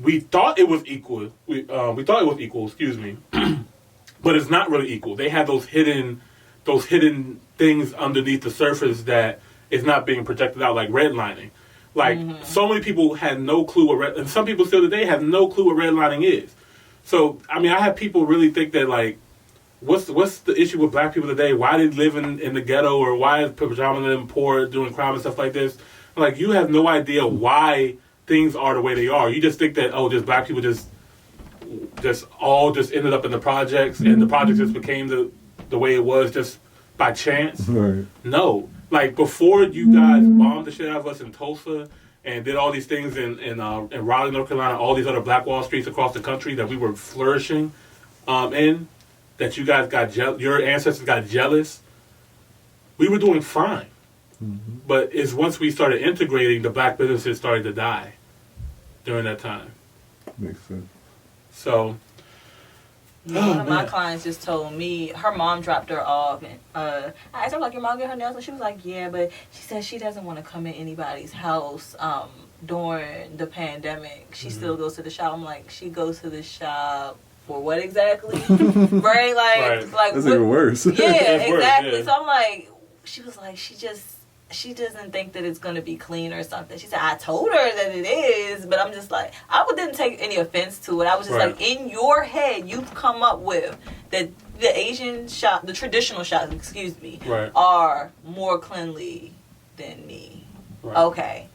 we thought it was equal. We thought it was equal. Excuse me, but it's not really equal. They had those hidden things underneath the surface that is not being projected out, like redlining. Like, so many people had no clue and some people still today have no clue what redlining is. So, I mean, I have people really think that, like, what's the issue with black people today? Why they live in the ghetto, or why is predominantly poor doing crime and stuff like this? Like, you have no idea why things are the way they are. You just think that, oh, just black people just ended up in the projects, and the projects just became the way it was just by chance. Right. No. Like, before you guys bombed the shit out of us in Tulsa and did all these things in Raleigh, North Carolina, all these other Black Wall Streets across the country that we were flourishing in, that you guys your ancestors got jealous, we were doing fine. Mm-hmm. But it's once we started integrating, the black businesses started to die during that time. Makes sense. So, one of my clients just told me her mom dropped her off, and I asked her, like, your mom get her nails, and she was like, yeah, but she said she doesn't want to come in anybody's house during the pandemic. She still goes to the shop. I'm like, she goes to the shop for what exactly? Right? Like that's even worse. Yeah, It's exactly. Worse, yeah. So I'm like, she was like, she doesn't think that it's going to be clean or something. She said, I told her that it is, but I'm just like, didn't take any offense to it. I was just like, in your head, you've come up with that the Asian shop, the traditional shops, are more cleanly than me. Right. Okay.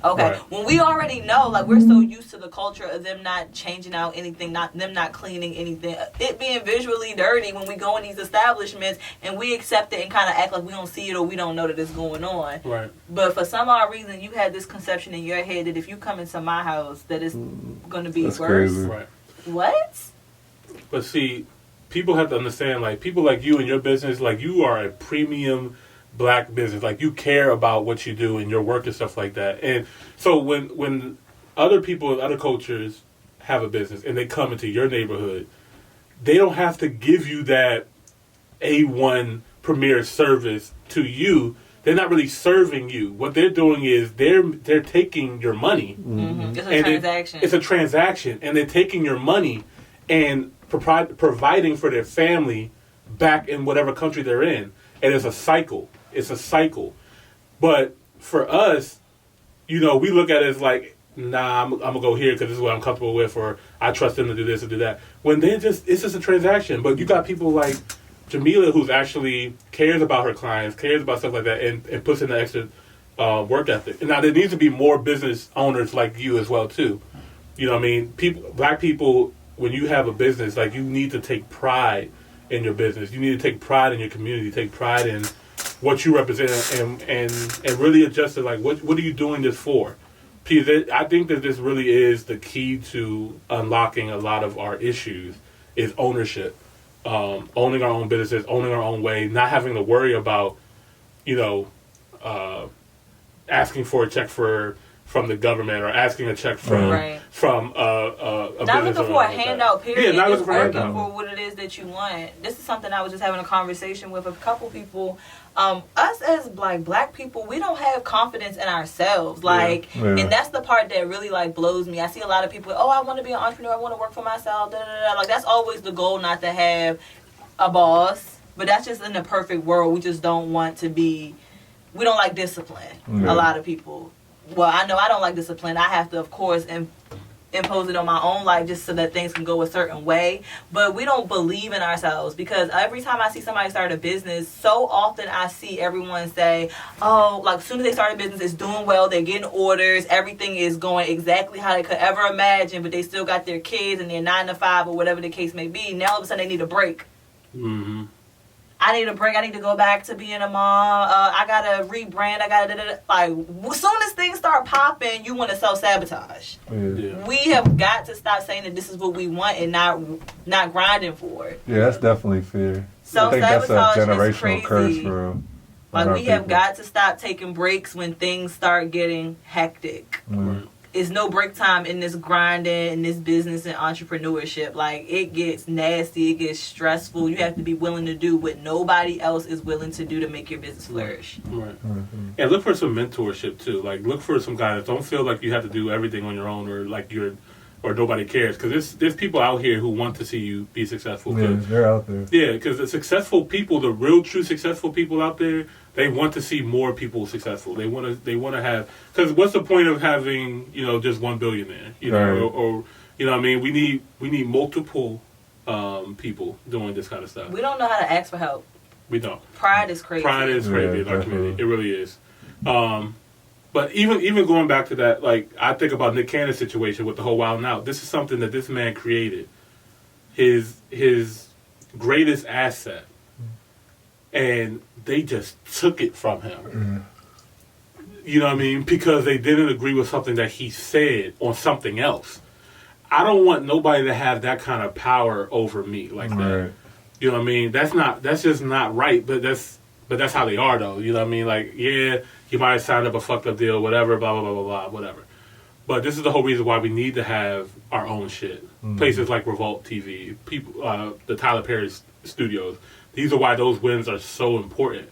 Right. When we already know, like, we're so used to the culture of them not changing out anything, them not cleaning anything, it being visually dirty when we go in these establishments, and we accept it and kind of act like we don't see it or we don't know that it's going on. Right. But for some odd reason, you had this conception in your head that if you come into my house, that it's going to be worse. Crazy. Right. What? But see, people have to understand, like, people like you and your business, like, you are a premium black business. Like, you care about what you do and your work and stuff like that. And so when other people in other cultures have a business and they come into your neighborhood, they don't have to give you that A1 premier service to you. They're not really serving you. What they're doing is they're taking your money. Mm-hmm. It's a transaction. It's a transaction, and they're taking your money and providing for their family back in whatever country they're in. And it's a cycle. It's a cycle. But for us, we look at it as like, nah, I'm going to go here because this is what I'm comfortable with, or I trust them to do this or do that. When it's just a transaction. But you got people like Jamila, who's actually cares about her clients, cares about stuff like that, and puts in the extra work ethic. And now there needs to be more business owners like you as well, too. You know what I mean? Black people, when you have a business, like, you need to take pride in your business. You need to take pride in your community, take pride in what you represent, and really adjust it. Like, what are you doing this for? Because I think that this really is the key to unlocking a lot of our issues, is ownership. Owning our own businesses, owning our own way, not having to worry about, asking for a check from the government, or asking a check from a not looking for a handout, period. Yeah, not just looking for a working handout. for what it is that you want. This is something I was just having a conversation with a couple people. Us as black people, we don't have confidence in ourselves. Like, and that's the part that really, like, blows me. I see a lot of people, I want to be an entrepreneur, I want to work for myself, Like, that's always the goal, not to have a boss. But that's just in the perfect world. We just don't want to be, we don't like discipline. A lot of people. Well, I know I don't like discipline. I have to, of course, impose it on my own life just so that things can go a certain way. But we don't believe in ourselves, because every time I see somebody start a business, so often I see everyone say, like, as soon as they start a business, it's doing well, they're getting orders, everything is going exactly how they could ever imagine, but they still got their kids and their 9 to 5 or whatever the case may be. Now all of a sudden they need a break. Mm-hmm. I need a break. I need to go back to being a mom. I gotta rebrand. Like, as soon as things start popping, you want to self-sabotage. Yeah. We have got to stop saying that this is what we want and not grinding for it. Yeah, that's definitely fair. Self-sabotage I think that's a generational is crazy. curse for real. Like, we have got to stop taking breaks when things start getting hectic. Mm. It's no break time in this grinding, in this business and entrepreneurship. Like, it gets nasty, it gets stressful. You have to be willing to do what nobody else is willing to do to make your business flourish. Right. Mm-hmm. And look for some mentorship too. Like, look for some guidance. Don't feel like you have to do everything on your own, or like or nobody cares. Because there's people out here who want to see you be successful. Yeah, they're out there. Yeah, because the successful people, the real true successful people out there, they want to see more people successful. They want to have, because what's the point of having, just one billionaire, or You know what I mean? We need multiple people doing this kind of stuff. We don't know how to ask for help. We don't. Pride is crazy. Pride is crazy in our definitely. community. It really is. But even going back to that, like, I think about Nick Cannon's situation with the whole Wild 'N Out. This is something that this man created. His greatest asset. And they just took it from him. You know what I mean? Because they didn't agree with something that he said on something else. I don't want nobody to have that kind of power over me like that. Right. You know what I mean? That's just not right. But that's how they are, though. You know what I mean? Like, yeah, he might have signed up a fucked up deal, whatever, blah blah blah blah blah, whatever. But this is the whole reason why we need to have our own shit. Places like Revolt TV, people, the Tyler Perry studios. These are why those wins are so important.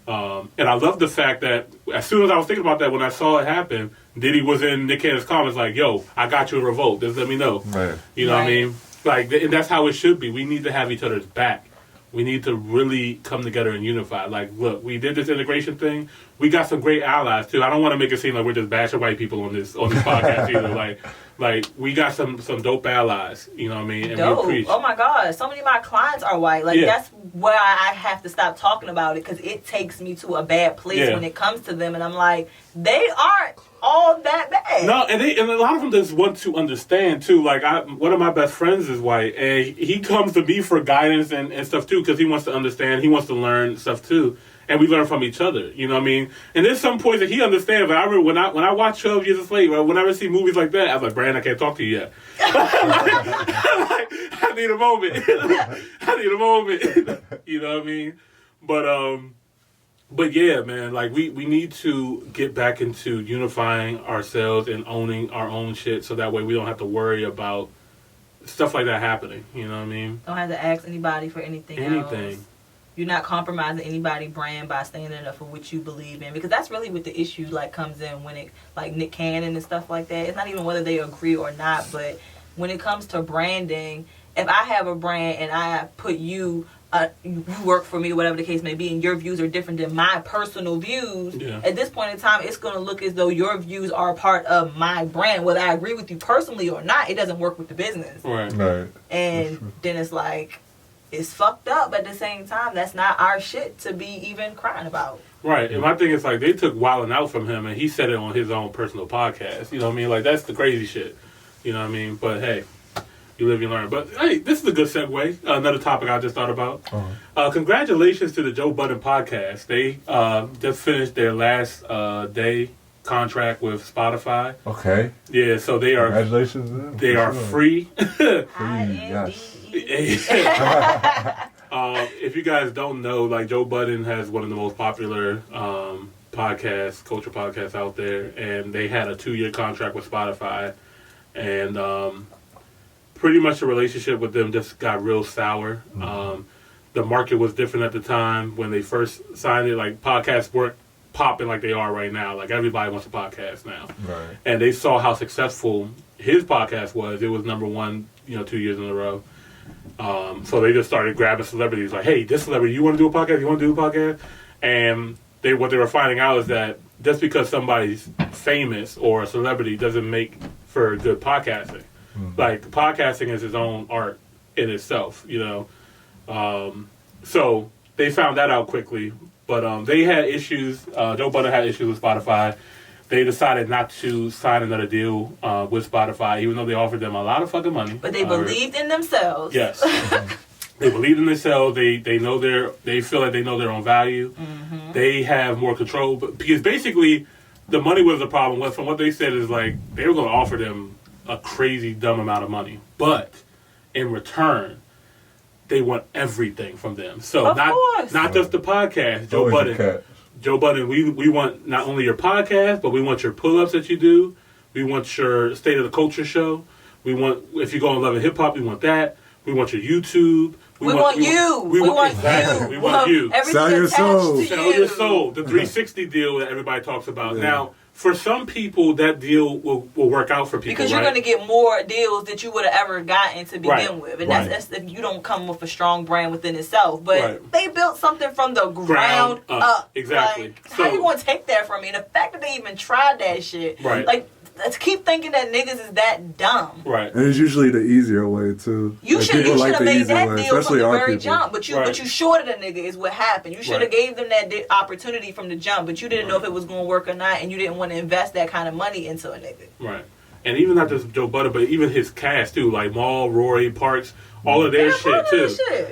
And I love the fact that as soon as I was thinking about that, when I saw it happen, Diddy was in Nick Cannon's comments like, yo, I got you in Revolt. Just let me know. Right. You know what I Right. mean? Like, and that's how it should be. We need to have each other's back. We need to really come together and unify. Like, look, we did this integration thing. We got some great allies, too. I don't want to make it seem like we're just bashing white people on this podcast either. Like we got some dope allies, you know what I mean? And Dope. we preach. Oh my God. So many of my clients are white. Like, Yeah. that's where I have to stop talking about it because it takes me to a bad place Yeah. when it comes to them. And I'm like, they aren't all that bad. No, and a lot of them just want to understand too. Like one of my best friends is white, and he comes to me for guidance and stuff too, because he wants to understand, he wants to learn stuff too, and we learn from each other. You know what I mean? And there's some points that he understands. But I remember when I watch 12 Years a Slave, whenever I see movies like that, I was like, Brand, I can't talk to you yet. I need a moment. I need a moment. You know what I mean? But yeah, man, like we need to get back into unifying ourselves and owning our own shit so that way we don't have to worry about stuff like that happening. You know what I mean? Don't have to ask anybody for anything else. You're not compromising anybody's brand by standing up for what you believe in, because that's really what the issue comes in when it like Nick Cannon and stuff like that. It's not even whether they agree or not, but when it comes to branding, if I have a brand and I put you work for me, whatever the case may be, and your views are different than my personal views, at this point in time, it's going to look as though your views are a part of my brand. Whether I agree with you personally or not, it doesn't work with the business. Right. And then it's like, it's fucked up, but at the same time, that's not our shit to be even crying about. Right. And my thing is, like, they took Wildin' Out from him, and he said it on his own personal podcast. You know what I mean? Like, that's the crazy shit. You know what I mean? But, hey, you live, you learn. But, hey, this is a good segue. Another topic I just thought about. Congratulations to the Joe Budden podcast. They just finished their last day contract with Spotify. Okay. Yeah, so they are... Congratulations to them. They are free. Yes. If you guys don't know, like, Joe Budden has one of the most popular podcasts, culture podcasts out there, and they had a 2-year contract with Spotify, and pretty much the relationship with them just got real sour. The market was different at the time when they first signed it. Like, podcasts weren't popping like they are right now. Like, everybody wants a podcast now. Right. And they saw how successful his podcast was. It was number one, 2 years in a row. So they just started grabbing celebrities like, hey, this celebrity, you want to do a podcast? You want to do a podcast? And what they were finding out is that just because somebody's famous or a celebrity doesn't make for good podcasting. Like, podcasting is its own art in itself, So they found that out quickly. But they had issues. Joe Budden had issues with Spotify. They decided not to sign another deal with Spotify, even though they offered them a lot of fucking money. But they believed in themselves. Yes. They believed in themselves. They feel like they know their own value. They have more control. Because basically, the money was the problem. From what they said is like, they were going to offer them a crazy dumb amount of money. But in return, they want everything from them. So Of course. not just the podcast. Joe Budden, we want not only your podcast, but we want your pull-ups that you do. We want your State of the Culture show. We want, if you go on Love and Hip Hop, we want that. We want your YouTube. We want you. We want exactly. We want you. Everything Sell your attached soul. to Sell you. your soul. The 360 deal that everybody talks about. Yeah. Now, for some people, that deal will work out for people, Because you're going to get more deals that you would have ever gotten to begin Right. with. And Right. that's if you don't come with a strong brand within itself. But Right. they built something from the ground up. Exactly. Like, how you going to take that from me? And the fact that they even tried that shit. Right. Like, keep thinking that niggas is that dumb. Right. And it's usually the easier way too. You Like, should people have the made easy that way, deal from especially the our very people. jump, but you shorted a nigga is what happened. You should have gave them that opportunity from the jump, but you didn't know if it was going to work or not, and you didn't want to invest that kind of money into a nigga. Right. And even not just Joe Budden, but even his cast too, like Maul, Rory, Parks, all of their shit too.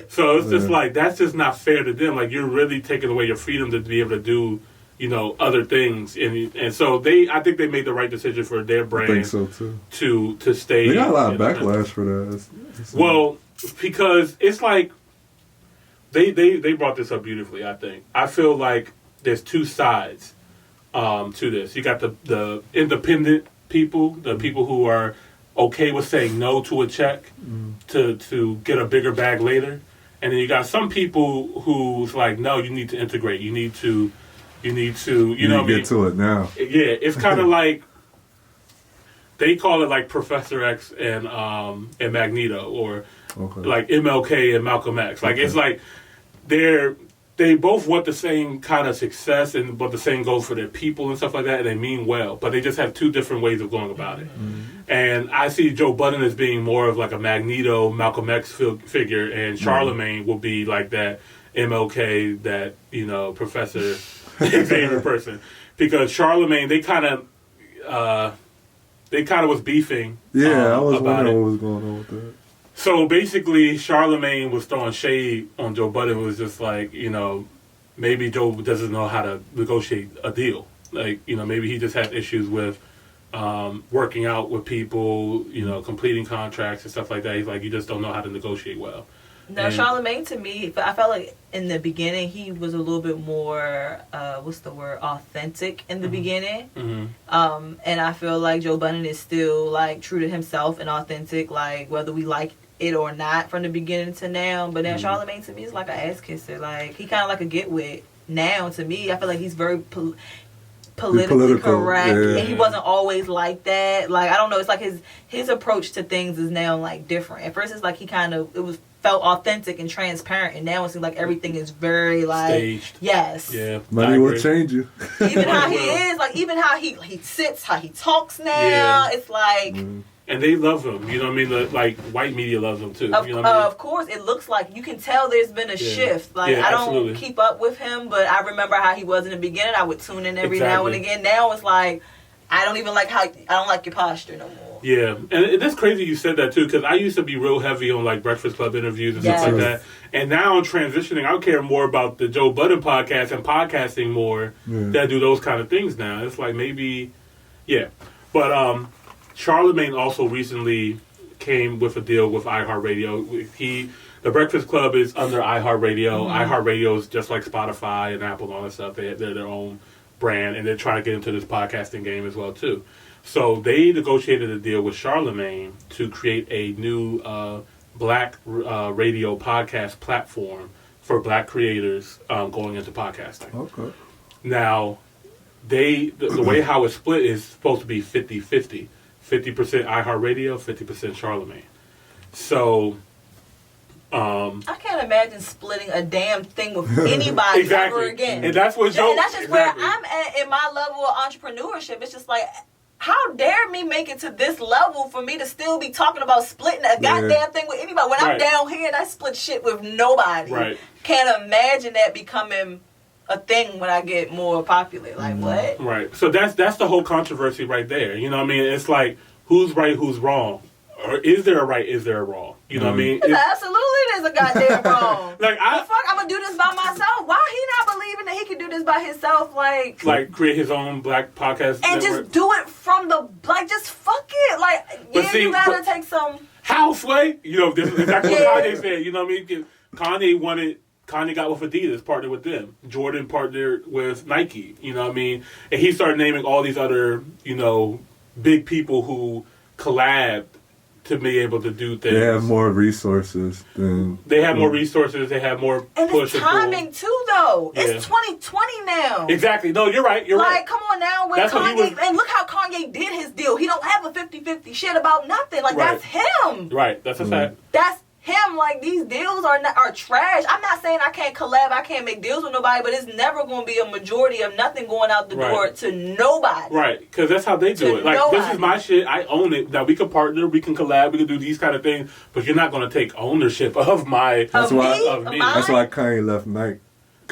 So it's just like, that's just not fair to them. Like, you're really taking away your freedom to be able to do, you know, other things. And so I think they made the right decision for their brand. I think so too. To stay. They got a lot of backlash for that. Well, because it's like, they brought this up beautifully, I think. I feel like there's two sides to this. You got the independent people, the people who are okay with saying no to a check to get a bigger bag later, and then you got some people who's like, no, you need to integrate, you need to you know, get to it now. Yeah, it's kind of like they call it like Professor X and Magneto, or like MLK and Malcolm X. Like it's like they both want the same kind of success, but the same goes for their people and stuff like that, and they mean well, but they just have two different ways of going about it. And I see Joe Budden as being more of like a Magneto, Malcolm X figure, and Charlemagne will be like that MLK, that, you know, Professor Xavier person, because Charlemagne, they kind of was beefing. Yeah, I was about wondering it. what was going on with that. So basically, Charlemagne was throwing shade on Joe Budden. It was just like, you know, maybe Joe doesn't know how to negotiate a deal. Like, you know, maybe he just had issues with working out with people, you know, completing contracts and stuff like that. He's like, you just don't know how to negotiate well. No, Charlemagne, to me, I felt like in the beginning he was a little bit more, authentic in the beginning. And I feel like Joe Budden is still like true to himself and authentic, like whether we like it or not from the beginning to now. But now Charlemagne to me is like an ass kisser. Like, he kind of like a get with now to me. I feel like he's very politically correct, and he wasn't always like that. Like, I don't know, it's like his approach to things is now like different. At first it's like felt authentic and transparent, and now it seems like everything is very like staged. Yes. Yeah. Money will change you. Even how he is, like even how he sits, how he talks now. Yeah. It's like and they love him, you know what I mean? Like, white media loves him too. You know what I mean? Of course, it looks like you can tell there's been a shift. Like, I don't keep up with him, but I remember how he was in the beginning. I would tune in every now and again. Now it's like I don't like your posture no more. Yeah, and that's crazy you said that too, because I used to be real heavy on like Breakfast Club interviews and stuff like that, and now I'm transitioning. I care more about the Joe Budden podcast and podcasting more that do those kind of things now. It's like maybe, but Charlemagne also recently came with a deal with iHeartRadio. The Breakfast Club is under iHeartRadio. iHeartRadio is just like Spotify and Apple and all that stuff. They're their own brand, and they're trying to get into this podcasting game as well too. So they negotiated a deal with Charlemagne to create a new black radio podcast platform for black creators going into podcasting. Okay. Now, the way how it's split is supposed to be 50-50. 50% iHeartRadio, 50% Charlemagne. So I can't imagine splitting a damn thing with anybody ever again. And that's what Joe. And that's just where I'm at in my level of entrepreneurship. It's just like, how dare me make it to this level for me to still be talking about splitting a goddamn thing with anybody when I'm down here and I split shit with nobody. Right. Can't imagine that becoming a thing when I get more popular. Like, what? Right. So that's the whole controversy right there. You know what I mean? It's like, who's right, who's wrong? Or is there a right, is there a wrong? You know what I mean? Absolutely there's a goddamn wrong. Like, I'm going to do this by myself. Why he not believing that he can do this by himself? Like create his own black podcast and network. Just do it from just fuck it. Like, you gotta take some... How, Sway? You know, this is exactly what Kanye said. You know what I mean? Kanye got with Adidas, partnered with them. Jordan partnered with Nike. You know what I mean? And he started naming all these other, you know, big people who collabed to be able to do things. They have more resources than... They have more resources. They have more push and timing, too, though. Yeah. It's 2020 now. Exactly. No, you're right. You're right. Like, come on now. With Kanye... And look how Kanye did his deal. He don't have a 50-50 shit about nothing. Like, that's him. Right. That's a fact. him, like, these deals are trash. I'm not saying I can't collab, I can't make deals with nobody, but it's never going to be a majority of nothing going out the door to nobody. Right, because that's how they do it. Like, nobody. This is my shit. I own it. Now, we can partner, we can collab, we can do these kind of things, but you're not going to take ownership of my... That's of why, me? that's why Kanye left Nike.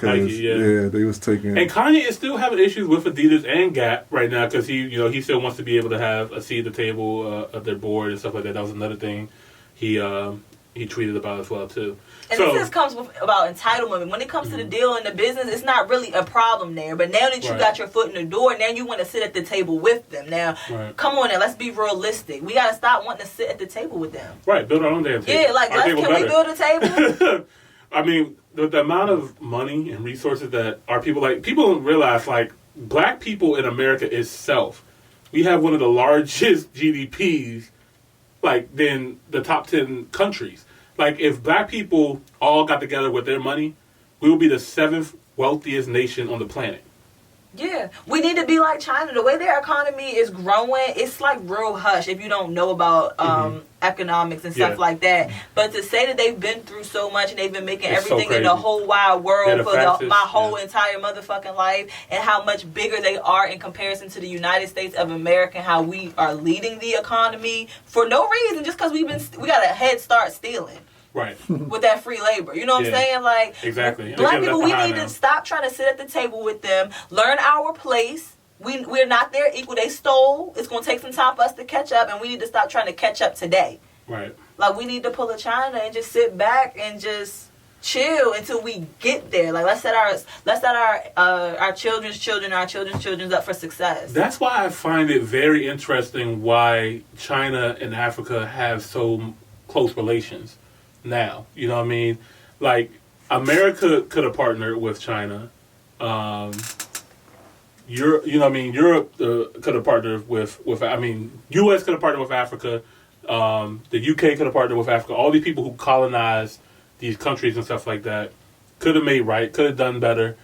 Nike, yeah, they was taking... And Kanye is still having issues with Adidas and Gap right now because he still wants to be able to have a seat at the table of their board and stuff like that. That was another thing he tweeted about as well too. And this just comes about entitlement. When it comes to the deal in the business, it's not really a problem there. But now that you got your foot in the door, now you want to sit at the table with them. Now, come on now, let's be realistic. We got to stop wanting to sit at the table with them. Right, build our own damn table. Yeah, like, can we build a table? I mean, the amount of money and resources that our people, like, people don't realize, like, black people in America itself, we have one of the largest GDPs, like, than the top 10 countries. Like, if black people all got together with their money, we would be the 7th wealthiest nation on the planet. Yeah. We need to be like China. The way their economy is growing, it's like real hush if you don't know about economics and stuff like that. But to say that they've been through so much and they've been making everything in the whole wide world for my whole entire motherfucking life, and how much bigger they are in comparison to the United States of America, and how we are leading the economy for no reason, just because we got a head start stealing. Right. With that free labor. You know what I'm saying? Like, exactly. Black people, we need to stop trying to sit at the table with them, learn our place. We're not their equal. They stole. It's going to take some time for us to catch up, and we need to stop trying to catch up today. Right. Like, we need to pull a China and just sit back and just chill until we get there. Like, let's set our children's children, our children's children up for success. That's why I find it very interesting why China and Africa have so close relations now. You know what I mean? Like, America could have partnered with China. Europe, you know what I mean? Europe could have partnered with U.S. could have partnered with Africa. The UK could have partnered with Africa. All these people who colonized these countries and stuff like that could have made right, could have done better.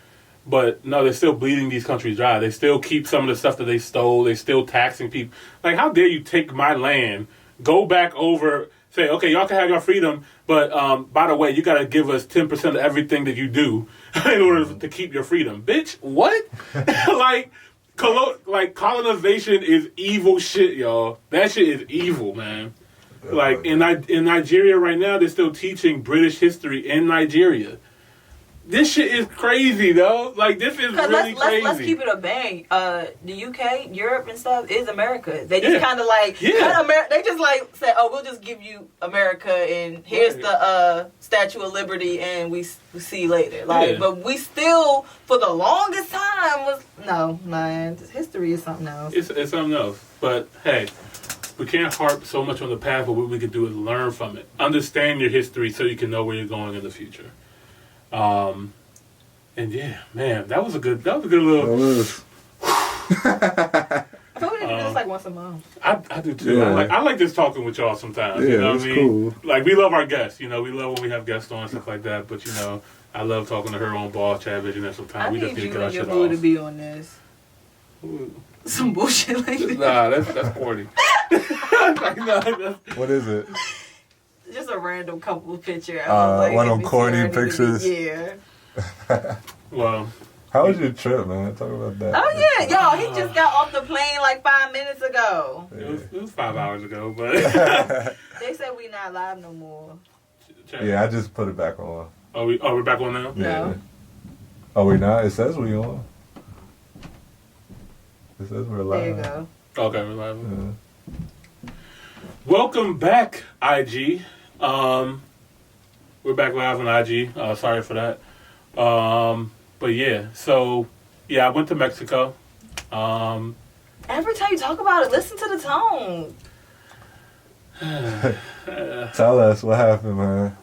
But no, they're still bleeding these countries dry. They still keep some of the stuff that they stole. They're still taxing people. Like, how dare you take my land, go back over, say, okay, y'all can have your freedom, but by the way, you got to give us 10% of everything that you do in order to keep your freedom. Bitch, what? like colonization is evil shit, y'all. That shit is evil, man. Like, in Nigeria right now, they're still teaching British history in Nigeria. This shit is crazy, though. Like, this is really crazy. Let's keep it a bang. The UK, Europe, and stuff is America. They just kind of like they just like said, "Oh, we'll just give you America, and here's the Statue of Liberty, and we see you later." Like, but we still, for the longest time, was no, man. History is something else. It's something else. But hey, we can't harp so much on the past. But what we can do is learn from it, understand your history, so you can know where you're going in the future. And yeah, man, that was a good little. I thought we did this like once a month. I do too. Yeah. I like this talking with y'all sometimes. Yeah, you know what I mean? cool. Like, we love our guests. You know, we love when we have guests on and stuff like that. But you know, I love talking to her on Ball Chat Vision at some time. We just need to get our shit off. I need you and your boo to be on this. Some bullshit like that. Nah, that's corny. What is it? Just a random couple picture. One of them corny pictures. Yeah. Well, how was your trip, man? Talk about that. Oh yeah, y'all. He just got off the plane like 5 minutes ago. it was 5 hours ago, but They said we not live no more. Yeah, I just put it back on. We're back on now? Yeah. No. Oh, we not? It says we on. It says we're live. There you go. Okay, we're live. Yeah. Welcome back, IG. We're back live on IG. Sorry for that. But yeah, so yeah, I went to Mexico. Every time you talk about it, listen to the tone. Tell us what happened, man.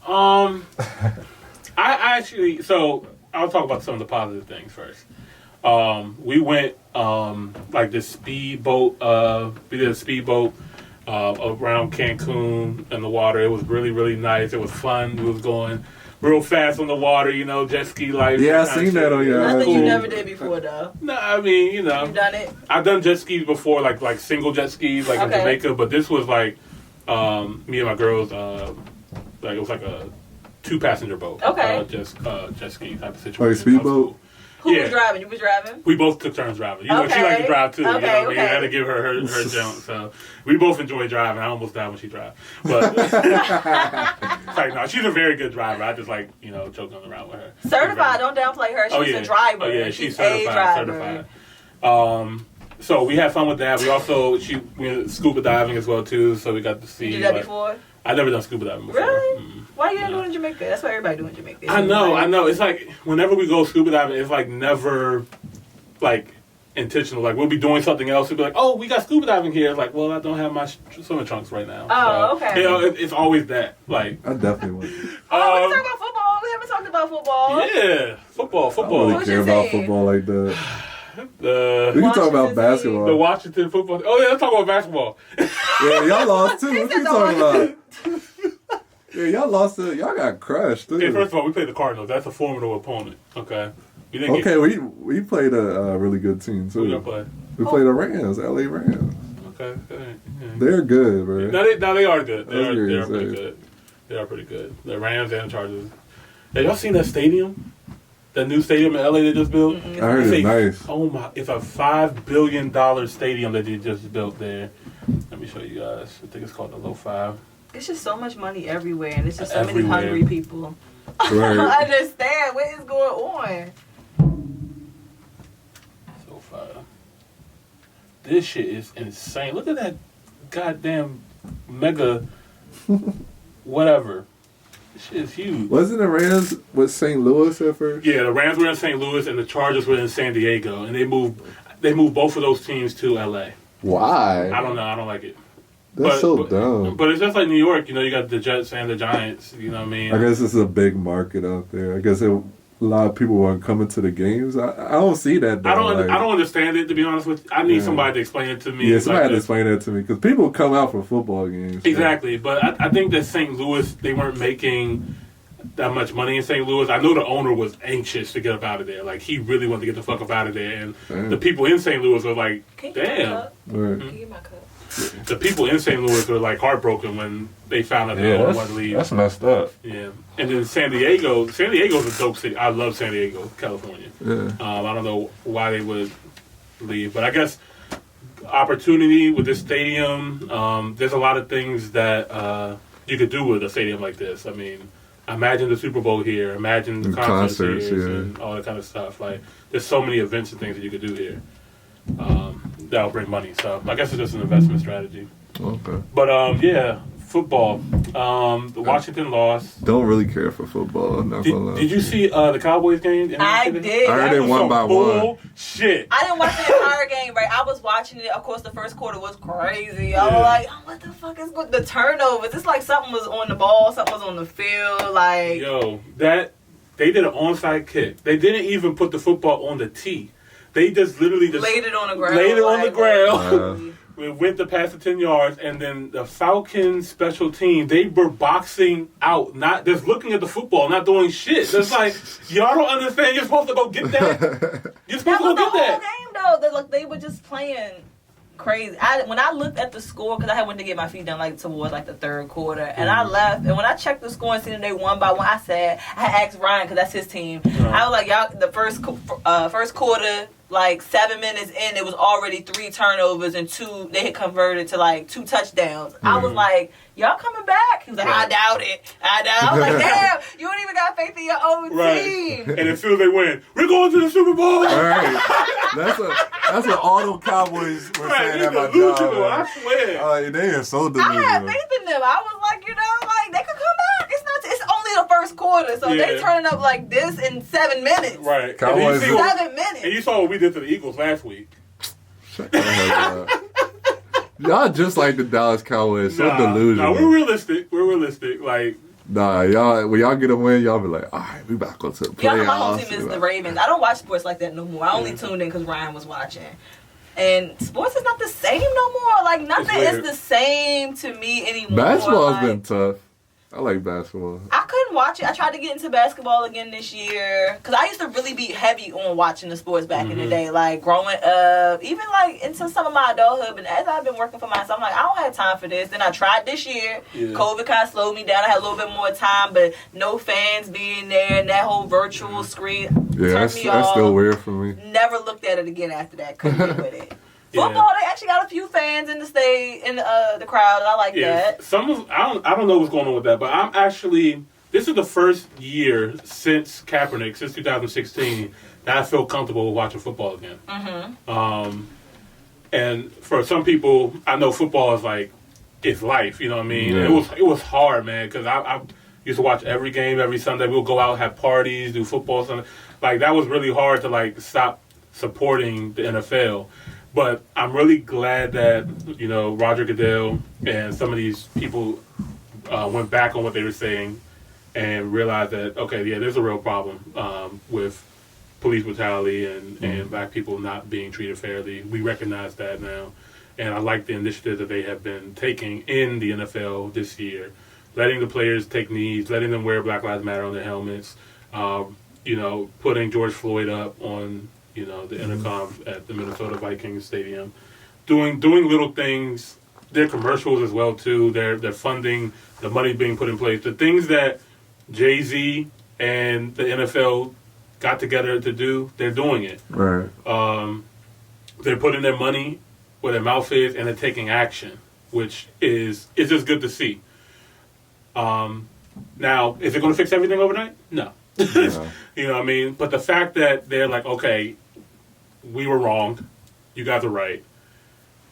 I actually, so I'll talk about some of the positive things first. We went like this speedboat. We did a speedboat around Cancun in the water. It was really, really nice. It was fun. We was going real fast on the water, you know, jet ski life. Yeah, I seen that on your. Nothing you never did before, though. No, I mean, you know, You've done it. I've done jet skis before, like single jet skis, like in Jamaica. But this was like me and my girls Like it was like a 2-passenger boat. Okay. Jet ski type of situation. Like a speedboat? Who was driving? You was driving? We both took turns driving. You know, she liked to drive too. Okay, you know, I had to give her jump. So we both enjoy driving. I almost died when she drives. But it's like, no, she's a very good driver. I just like, joking around with her. Certified, don't downplay her. She's a driver. Oh, yeah, she's certified. So we had fun with that. We also, we went scuba diving as well too. So we got to see. You did that before? I've never done scuba diving before. Really? Mm-hmm. Why you not doing it in Jamaica? That's what everybody do in Jamaica. I know. It's like whenever we go scuba diving, it's like never like intentional. Like we'll be doing something else. We'll be like, oh, we got scuba diving here. It's like, well, I don't have my swimming trunks right now. Oh, so, okay. It's always that. Like I definitely would. We can talk about football. We haven't talked about football. Yeah, football. I don't really care about football like that. We can talk about basketball. The Washington football. Oh yeah, let's talk about basketball. Yeah, y'all lost too. What you talking about? Yeah, y'all lost it. Y'all got crushed too. Okay, first of all, we played the Cardinals. That's a formidable opponent. Okay. We played a really good team too. Who y'all play? We played the Rams, LA Rams. Okay. Yeah. They're good, bro. No, they are good. They are pretty good. good. They are pretty good. The Rams and the Chargers. Have y'all seen that stadium? That new stadium in LA they just built? I heard it's nice. Oh my! It's a $5 billion stadium that they just built there. Let me show you guys. I think it's called the Low 5. It's just so much money everywhere, and it's just so many hungry people. Right. I don't understand what is going on. So far, this shit is insane. Look at that goddamn mega whatever. This shit is huge. Wasn't the Rams with St. Louis at first? Yeah, the Rams were in St. Louis and the Chargers were in San Diego, and they moved both of those teams to LA. Why? I don't know. I don't like it. That's so dumb. But it's just like New York, you got the Jets and the Giants, you know what I mean? I guess it's a big market out there. I guess a lot of people weren't coming to the games. I don't see that though. I don't understand it, to be honest with you. I need somebody to explain it to me. Yeah, somebody had to explain that to me, because people come out for football games. Exactly, but I think that St. Louis, they weren't making that much money in St. Louis. I know the owner was anxious to get up out of there. Like, he really wanted to get the fuck up out of there. And the people in St. Louis were like, damn. Right. Can you get my cup? The people in St. Louis were like heartbroken when they found out the owner wanted to leave. That's messed up. Yeah. And then San Diego's a dope city. I love San Diego, California. Yeah. I don't know why they would leave, but I guess opportunity with this stadium, there's a lot of things that you could do with a stadium like this. I mean, imagine the Super Bowl here, imagine the concerts here, and all that kind of stuff. Like, there's so many events and things that you could do here that'll bring money. So I guess it's just an investment strategy. Okay. But yeah, football. The Washington lost. Don't really care for football. I'm not gonna lie. Did you see the Cowboys game? I did. I heard it won by one. Shit. I didn't watch the entire game, right? I was watching it. Of course, the first quarter was crazy. I was like, oh, what the fuck is good? The turnovers. It's like something was on the ball, something was on the field. Like, yo, they did an onside kick. They didn't even put the football on the tee. They just literally laid it on the ground. Laid it on the ground. We went to pass the 10 yards, and then the Falcons special team, they were boxing out, not just looking at the football, not doing shit. It's like, y'all don't understand. You're supposed to go get that. You're supposed to go get that. That was the whole game, though. They were just playing crazy. When I looked at the score, because I had went to get my feet done towards the third quarter, and I left, and when I checked the score and seen they won by one, I asked Ryan, because that's his team. I was like, y'all, the first quarter, 7 minutes in, it was already 3 turnovers and 2. They had converted to 2 touchdowns. I was like, y'all coming back? He was like, I doubt it. I was like, damn, you don't even got faith in your own team. And as soon as they win, we're going to the Super Bowl. Right. That's what all the Cowboys were saying at my job. I swear. They are so delusional. I had faith in them. I was like, they could come back. It's only the first quarter, so they turning up like this in 7 minutes. Right. Cowboys 7 minutes. And you saw what we did to the Eagles last week. Shut the hell up. Y'all just like the Dallas Cowboys. So delusional. Nah, we're realistic. Y'all, when y'all get a win, y'all be like, all right, we about to go to the playoffs. Y'all know my home team is the Ravens. I don't watch sports like that no more. I only tuned in because Ryan was watching. And sports is not the same no more. Nothing is the same to me anymore. Basketball's been tough. I like basketball. I couldn't watch it. I tried to get into basketball again this year because I used to really be heavy on watching the sports back in the day, like growing up, even like into some of my adulthood. But as I've been working for myself, I'm like, I don't have time for this. Then I tried this year. Yeah. COVID kind of slowed me down. I had a little bit more time, but no fans being there and that whole virtual screen turned me off. That's still weird for me. Never looked at it again after that. Couldn't get with it. Football, they actually got a few fans in the the crowd, and I like that. I don't know what's going on with that, but I'm actually. This is the first year since Kaepernick, since 2016, that I feel comfortable watching football again. Mm-hmm. And for some people, I know football is like it's life. You know what I mean? Yeah. It was hard, man, because I used to watch every game every Sunday. We'll go out, have parties, do football Sunday. Like that was really hard to like stop supporting the NFL. But I'm really glad that, you know, Roger Goodell and some of these people went back on what they were saying and realized that, okay, yeah, there's a real problem with police brutality and black people not being treated fairly. We recognize that now. And I like the initiative that they have been taking in the NFL this year, letting the players take knees, letting them wear Black Lives Matter on their helmets, you know, putting George Floyd up on the intercom at the Minnesota Vikings stadium, doing little things. Their commercials as well too. They're funding the money being put in place. The things that Jay-Z and the NFL got together to do, they're doing it. Right. They're putting their money where their mouth is, and they're taking action, which is just good to see. Now, is it going to fix everything overnight? No. Yeah. You know what I mean? But the fact that they're like, okay, we were wrong, you guys are right,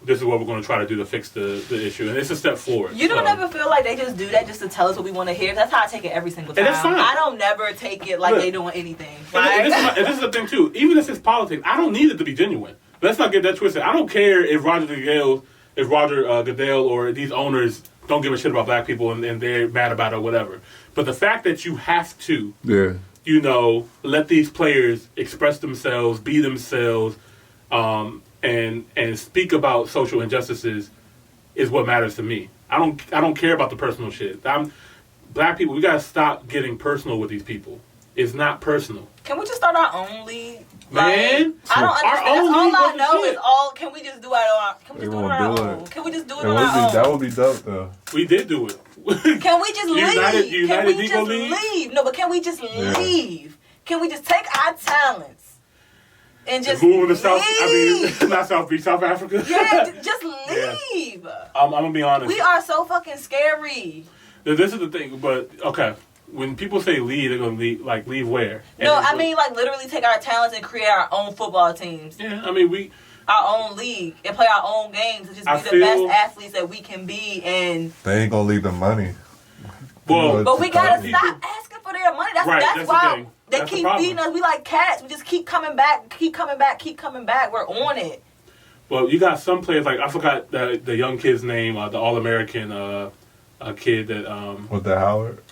this is what we're going to try to do to fix the issue, and it's a step forward. You don't ever feel like they just do that just to tell us what we want to hear? That's how I take it every single time. And that's fine. I don't never take it like they doing anything. And this is the thing too. Even if it's politics, I don't need it to be genuine. Let's not get that twisted. I don't care if Roger Goodell or these owners don't give a shit about black people and they're mad about it or whatever. But the fact that you have to, let these players express themselves, be themselves, and speak about social injustices is what matters to me. I don't care about the personal shit. Black people, we gotta stop getting personal with these people. It's not personal. Can we just start our own league? Man, I don't understand. All I know is can we just do it on our Can we just do it on our own? Can we just do it on our own? That would be dope though. We did do it. Can we just leave? United can we just leave? leave? No, but can we just leave? Can we just take our talents and just move to South? I mean, not South Beach, South Africa. Yeah, just leave. Yeah. I'm gonna be honest. We are so fucking scary. This is the thing, but okay. When people say leave, they're gonna leave. Like leave where? No, I mean like literally take our talents and create our own football teams. Yeah, I mean our own league and play our own games and just be the best athletes that we can be. And they ain't gonna leave the money. Well, but we gotta stop asking for their money. That's why they keep feeding us. We like cats. We just keep coming back, keep coming back, keep coming back. We're on it. Well, you got some players like I forgot the young kid's name, the All-American kid that with the Howard.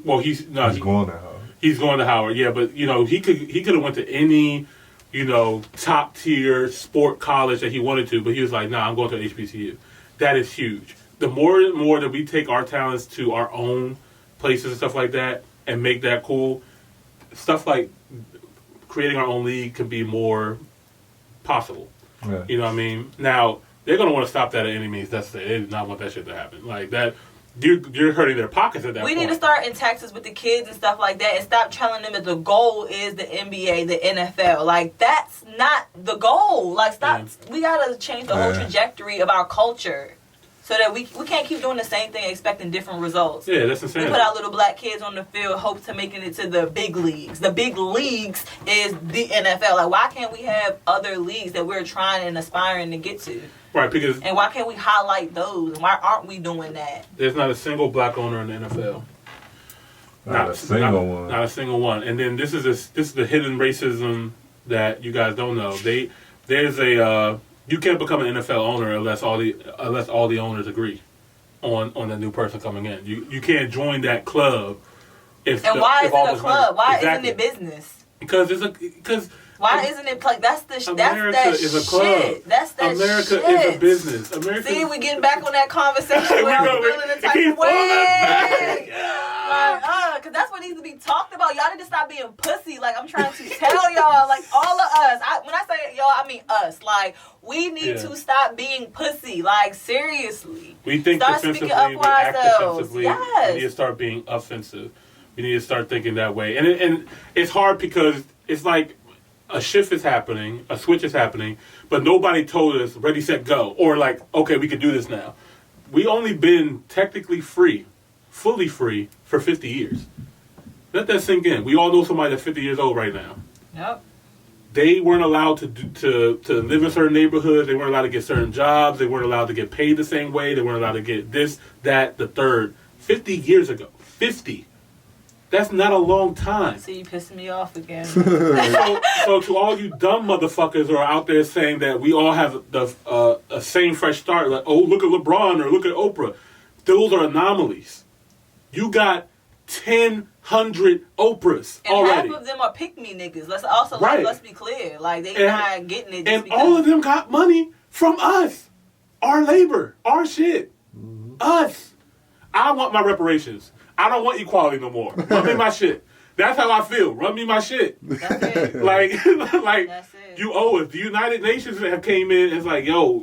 Well, he's going to Howard. He's going to Howard, yeah. But he could have went to any top tier sport college that he wanted to, but he was like, nah, I'm going to HBCU. That is huge. The more and more that we take our talents to our own places and stuff like that and make that cool, stuff like creating our own league can be more possible. Yeah. You know what I mean? Now, they're going to want to stop that at any means necessary. They do not want that shit to happen. Like that. You're hurting their pockets at that point. We need to start in Texas with the kids and stuff like that and stop telling them that the goal is the NBA, the NFL. Like, that's not the goal. Like, stop. Yeah. We got to change the whole trajectory of our culture so that we can't keep doing the same thing expecting different results. Yeah, that's insane. We put our little black kids on the field, hopes of making it to the big leagues. The big leagues is the NFL. Like, why can't we have other leagues that we're trying and aspiring to get to? Right, because... And why can't we highlight those? And why aren't we doing that? There's not a single black owner in the NFL. Not a single one. Not a single one. And then this is the hidden racism that you guys don't know. There's a... you can't become an NFL owner unless all the owners agree on the new person coming in. You can't join that club. Why is it a club? Why isn't it business? Because why isn't it like that's the America that's that is a club. shit. That's that America shit. is a business. America. See, we getting back on that conversation where I'm feeling the type of way. Cause that's what needs to be talked about. Y'all need to stop being pussy. Like I'm trying to tell y'all, like all of us. When I say y'all, I mean us. Like we need to stop being pussy. Like seriously. We think start defensively, speaking up we for act ourselves. defensively. Yes. We need to start being offensive. We need to start thinking that way. And it's hard because it's like a shift is happening, a switch is happening, but nobody told us ready, set, go. Or like, okay, we can do this now. We only been technically free, fully free, for 50 years. Let that sink in. We all know somebody that's 50 years old right now. Yep. They weren't allowed to live in certain neighborhoods. They weren't allowed to get certain jobs. They weren't allowed to get paid the same way. They weren't allowed to get this, that, the third. 50 years ago. 50. That's not a long time. See, you pissing me off again. So to all you dumb motherfuckers who are out there saying that we all have the same fresh start, like, oh, look at LeBron or look at Oprah. Those are anomalies. You got 1,000 Oprahs and already. half of them are pick-me niggas. Let's be clear. Like, they not getting it just and because. all of them got money from us. Our labor. Our shit. Us. I want my reparations. I don't want equality no more. Run me my shit. That's how I feel. Run me my shit. That's it. like That's it. you owe us. The United Nations have came in and it's like, yo,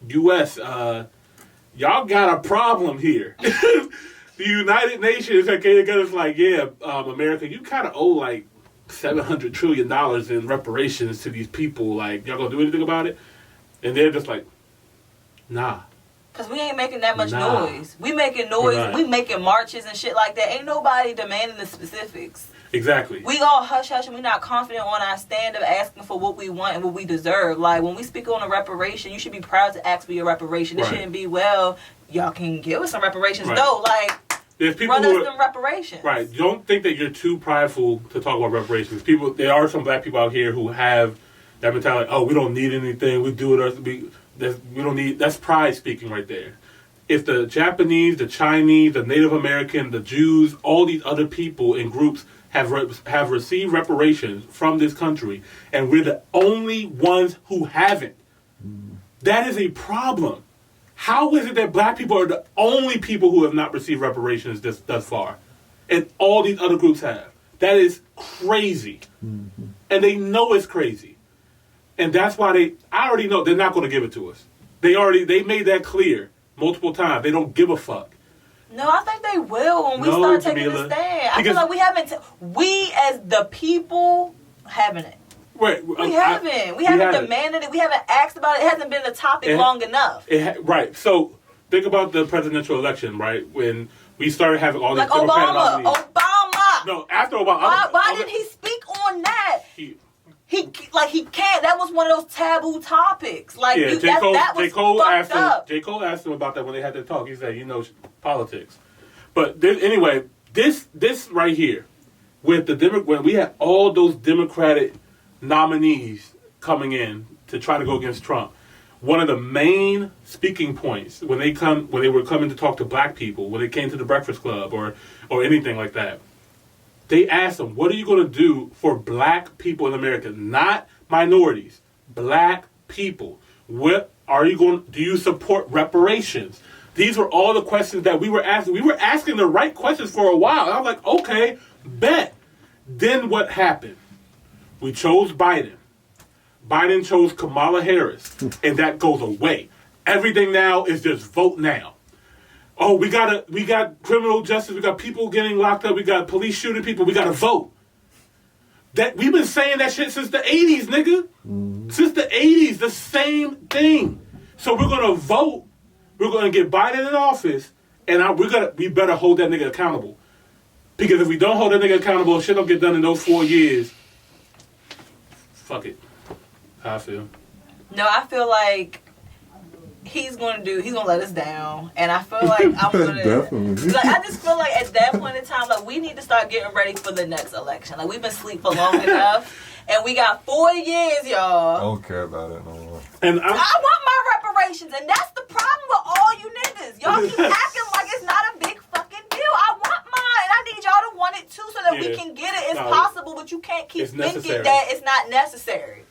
U.S., y'all got a problem here. The United Nations have came together. It's like, yeah, America, you kind of owe like $700 trillion in reparations to these people. Like, y'all gonna do anything about it? And they're just like, nah. Because we ain't making that much noise. We making noise. We making marches and shit like that. Ain't nobody demanding the specifics. Exactly. We all hush-hush and we not confident on our stand of asking for what we want and what we deserve. Like, when we speak on a reparation, you should be proud to ask for your reparation. It shouldn't be, well, y'all can give us some reparations. Right. No, like, there's people run us some reparations. Right. Don't think that you're too prideful to talk about reparations. There are some black people out here who have that mentality, oh, we don't need anything. We do it. We don't need. That's pride speaking right there. If the Japanese, the Chinese, the Native American, the Jews, all these other people and groups have received reparations from this country, and we're the only ones who haven't, that is a problem. How is it that black people are the only people who have not received reparations thus far, and all these other groups have? That is crazy, and they know it's crazy. And that's why I already know they're not going to give it to us. They made that clear multiple times. They don't give a fuck. No, I think they will when we start taking a stand. I feel like we haven't, we as the people haven't it. Right. We haven't demanded it. We haven't asked about it. It hasn't been a topic long enough. Right. So think about the presidential election, right? When we started having all these like Democratic nominees. Obama. No, after Obama. Why didn't he speak on that? He can't. That was one of those taboo topics. Like, yeah, J. Cole asked him about that when they had their talk. He said, politics. But anyway, this right here, with when we had all those Democratic nominees coming in to try to go against Trump, one of the main speaking points when they were coming to talk to black people, when they came to the Breakfast Club or anything like that, they asked them, what are you going to do for black people in America? Not minorities. Black people. What are you going to do? You support reparations? These were all the questions that we were asking. We were asking the right questions for a while. And I was like, okay, bet. Then what happened? We chose Biden. Biden chose Kamala Harris. And that goes away. Everything now is just vote now. Oh, we got criminal justice. We got people getting locked up. We got police shooting people. We got to vote. That we've been saying that shit since the 80s, nigga. Since the 80s, the same thing. So we're gonna vote. We're gonna get Biden in office, and we better hold that nigga accountable. Because if we don't hold that nigga accountable, shit don't get done in those 4 years. Fuck it. How I feel. No, I feel like he's gonna let us down, and I feel like I'm gonna Definitely. like, I just feel like at that point in time, like, we need to start getting ready for the next election. Like, we've been asleep for long enough, and we got 4 years, y'all. I don't care about it no more. And I want my reparations, and that's the problem with all you niggas. Y'all keep acting like it's not a big fucking deal. I want mine, and I need y'all to want it too so that we can get it. It's possible, but you can't keep thinking that it's not necessary.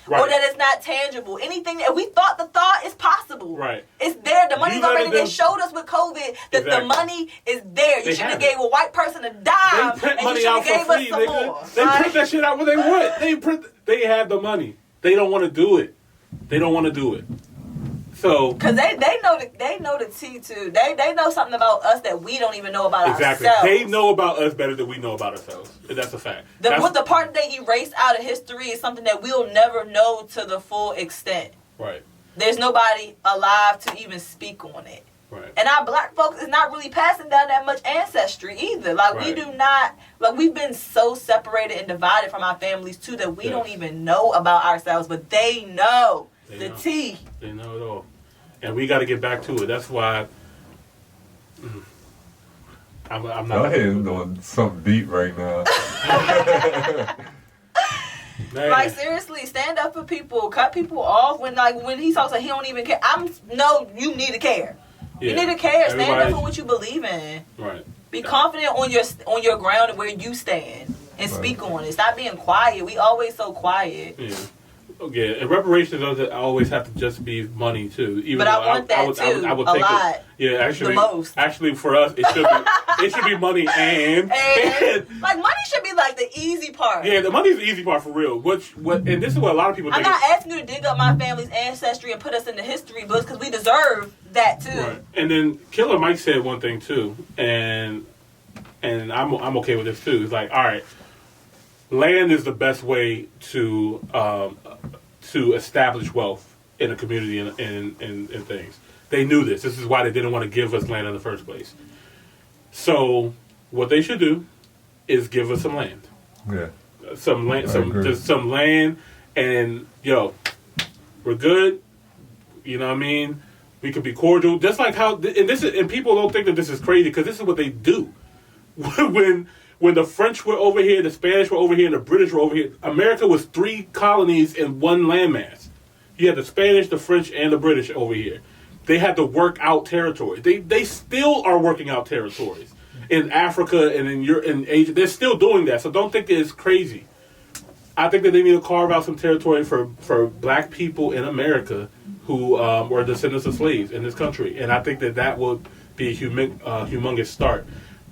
Right. Or that it's not tangible. Anything that we thought the thought is possible. Right. It's there. The money's already there. They showed us with COVID that the money is there. You should have gave a white person a dime. They print money out for free, nigga. They print that shit out when they want. They have the money. They don't want to do it. They don't want to do it. So, because they know the tea too. They know something about us that we don't even know about ourselves. They know about us better than we know about ourselves. That's a fact. The part that they erase out of history is something that we'll never know to the full extent. Right. There's nobody alive to even speak on it. Right. And our black folks is not really passing down that much ancestry either. Like we do not, like we've been so separated and divided from our families too that we don't even know about ourselves, but they know. They know. Tea. They know it all. And we got to get back to it. That's why I'm not. Y'all hitting doing something deep right now. Like seriously, stand up for people. Cut people off when he talks like he don't even care. You need to care. Yeah. You need to care. Stand up for what you believe in. Right. Be confident on your ground and where you stand and speak on it. Stop being quiet. We always so quiet. Yeah. Okay, and reparations doesn't always have to just be money too. But I want that too. I would take a lot. Yeah, actually, the most. Actually, for us, it should be money and like money should be like the easy part. Yeah, the money's the easy part for real. And this is what a lot of people. I'm not asking you to dig up my family's ancestry and put us in the history books because we deserve that too. Right. And then Killer Mike said one thing too, and I'm okay with this too. It's like, all right. Land is the best way to establish wealth in a community and things. They knew this. This is why they didn't want to give us land in the first place. So what they should do is give us some land. Yeah. Some land, and we're good. You know what I mean? We could be cordial, just like how and people don't think that this is crazy because this is what they do when the French were over here, the Spanish were over here, and the British were over here. America was 3 colonies in one landmass. You had the Spanish, the French, and the British over here. They had to work out territory. They still are working out territories in Africa and in Asia. They're still doing that. So don't think that it's crazy. I think that they need to carve out some territory for black people in America who were descendants of slaves in this country, and I think that would be a humongous start.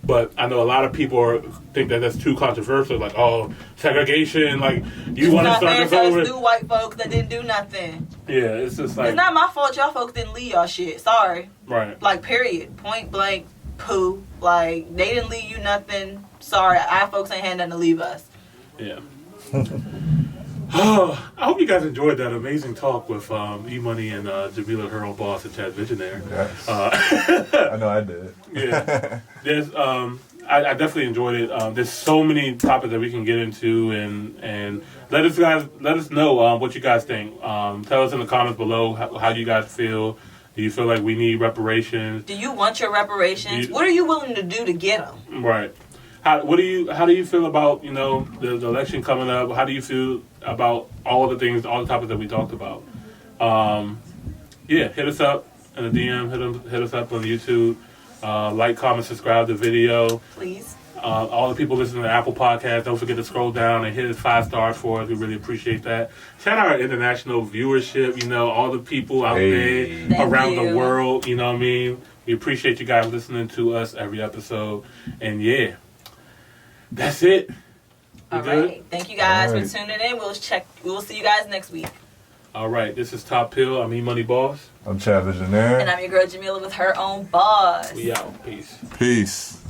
But I know a lot of people think that that's too controversial. Like, segregation. Like, you want to start this over? New white folks that didn't do nothing. Yeah, it's just like it's not my fault. Y'all folks didn't leave y'all shit. Sorry. Right. Like, period. Point blank. Poo. Like, they didn't leave you nothing. Sorry, our folks ain't had nothing to leave us. Yeah. I hope you guys enjoyed that amazing talk with E-Money and Jamila, her own boss, and Chad Visionaire. Yes. I know I did. Yeah. There's I definitely enjoyed it. There's so many topics that we can get into, and let us know what you guys think. Tell us in the comments below how you guys feel. Do you feel like we need reparations? Do you want your reparations? What are you willing to do to get them? Right. How do you feel about the election coming up? How do you feel about all the topics that we talked about? Hit us up in the DM. Hit us up on YouTube. Like, comment, subscribe to the video. Please. All the people listening to Apple Podcasts, don't forget to scroll down and hit 5 stars for us. We really appreciate that. Shout out our international viewership. All the people out there around the world. You know what I mean? We appreciate you guys listening to us every episode. And yeah. That's it. All right. Thank you guys for tuning in. We'll see you guys next week. All right. This is Top Pill. I'm E-Money Boss. I'm Chad Visionaire. And I'm your girl Jamila with her own boss. We out. Peace. Peace.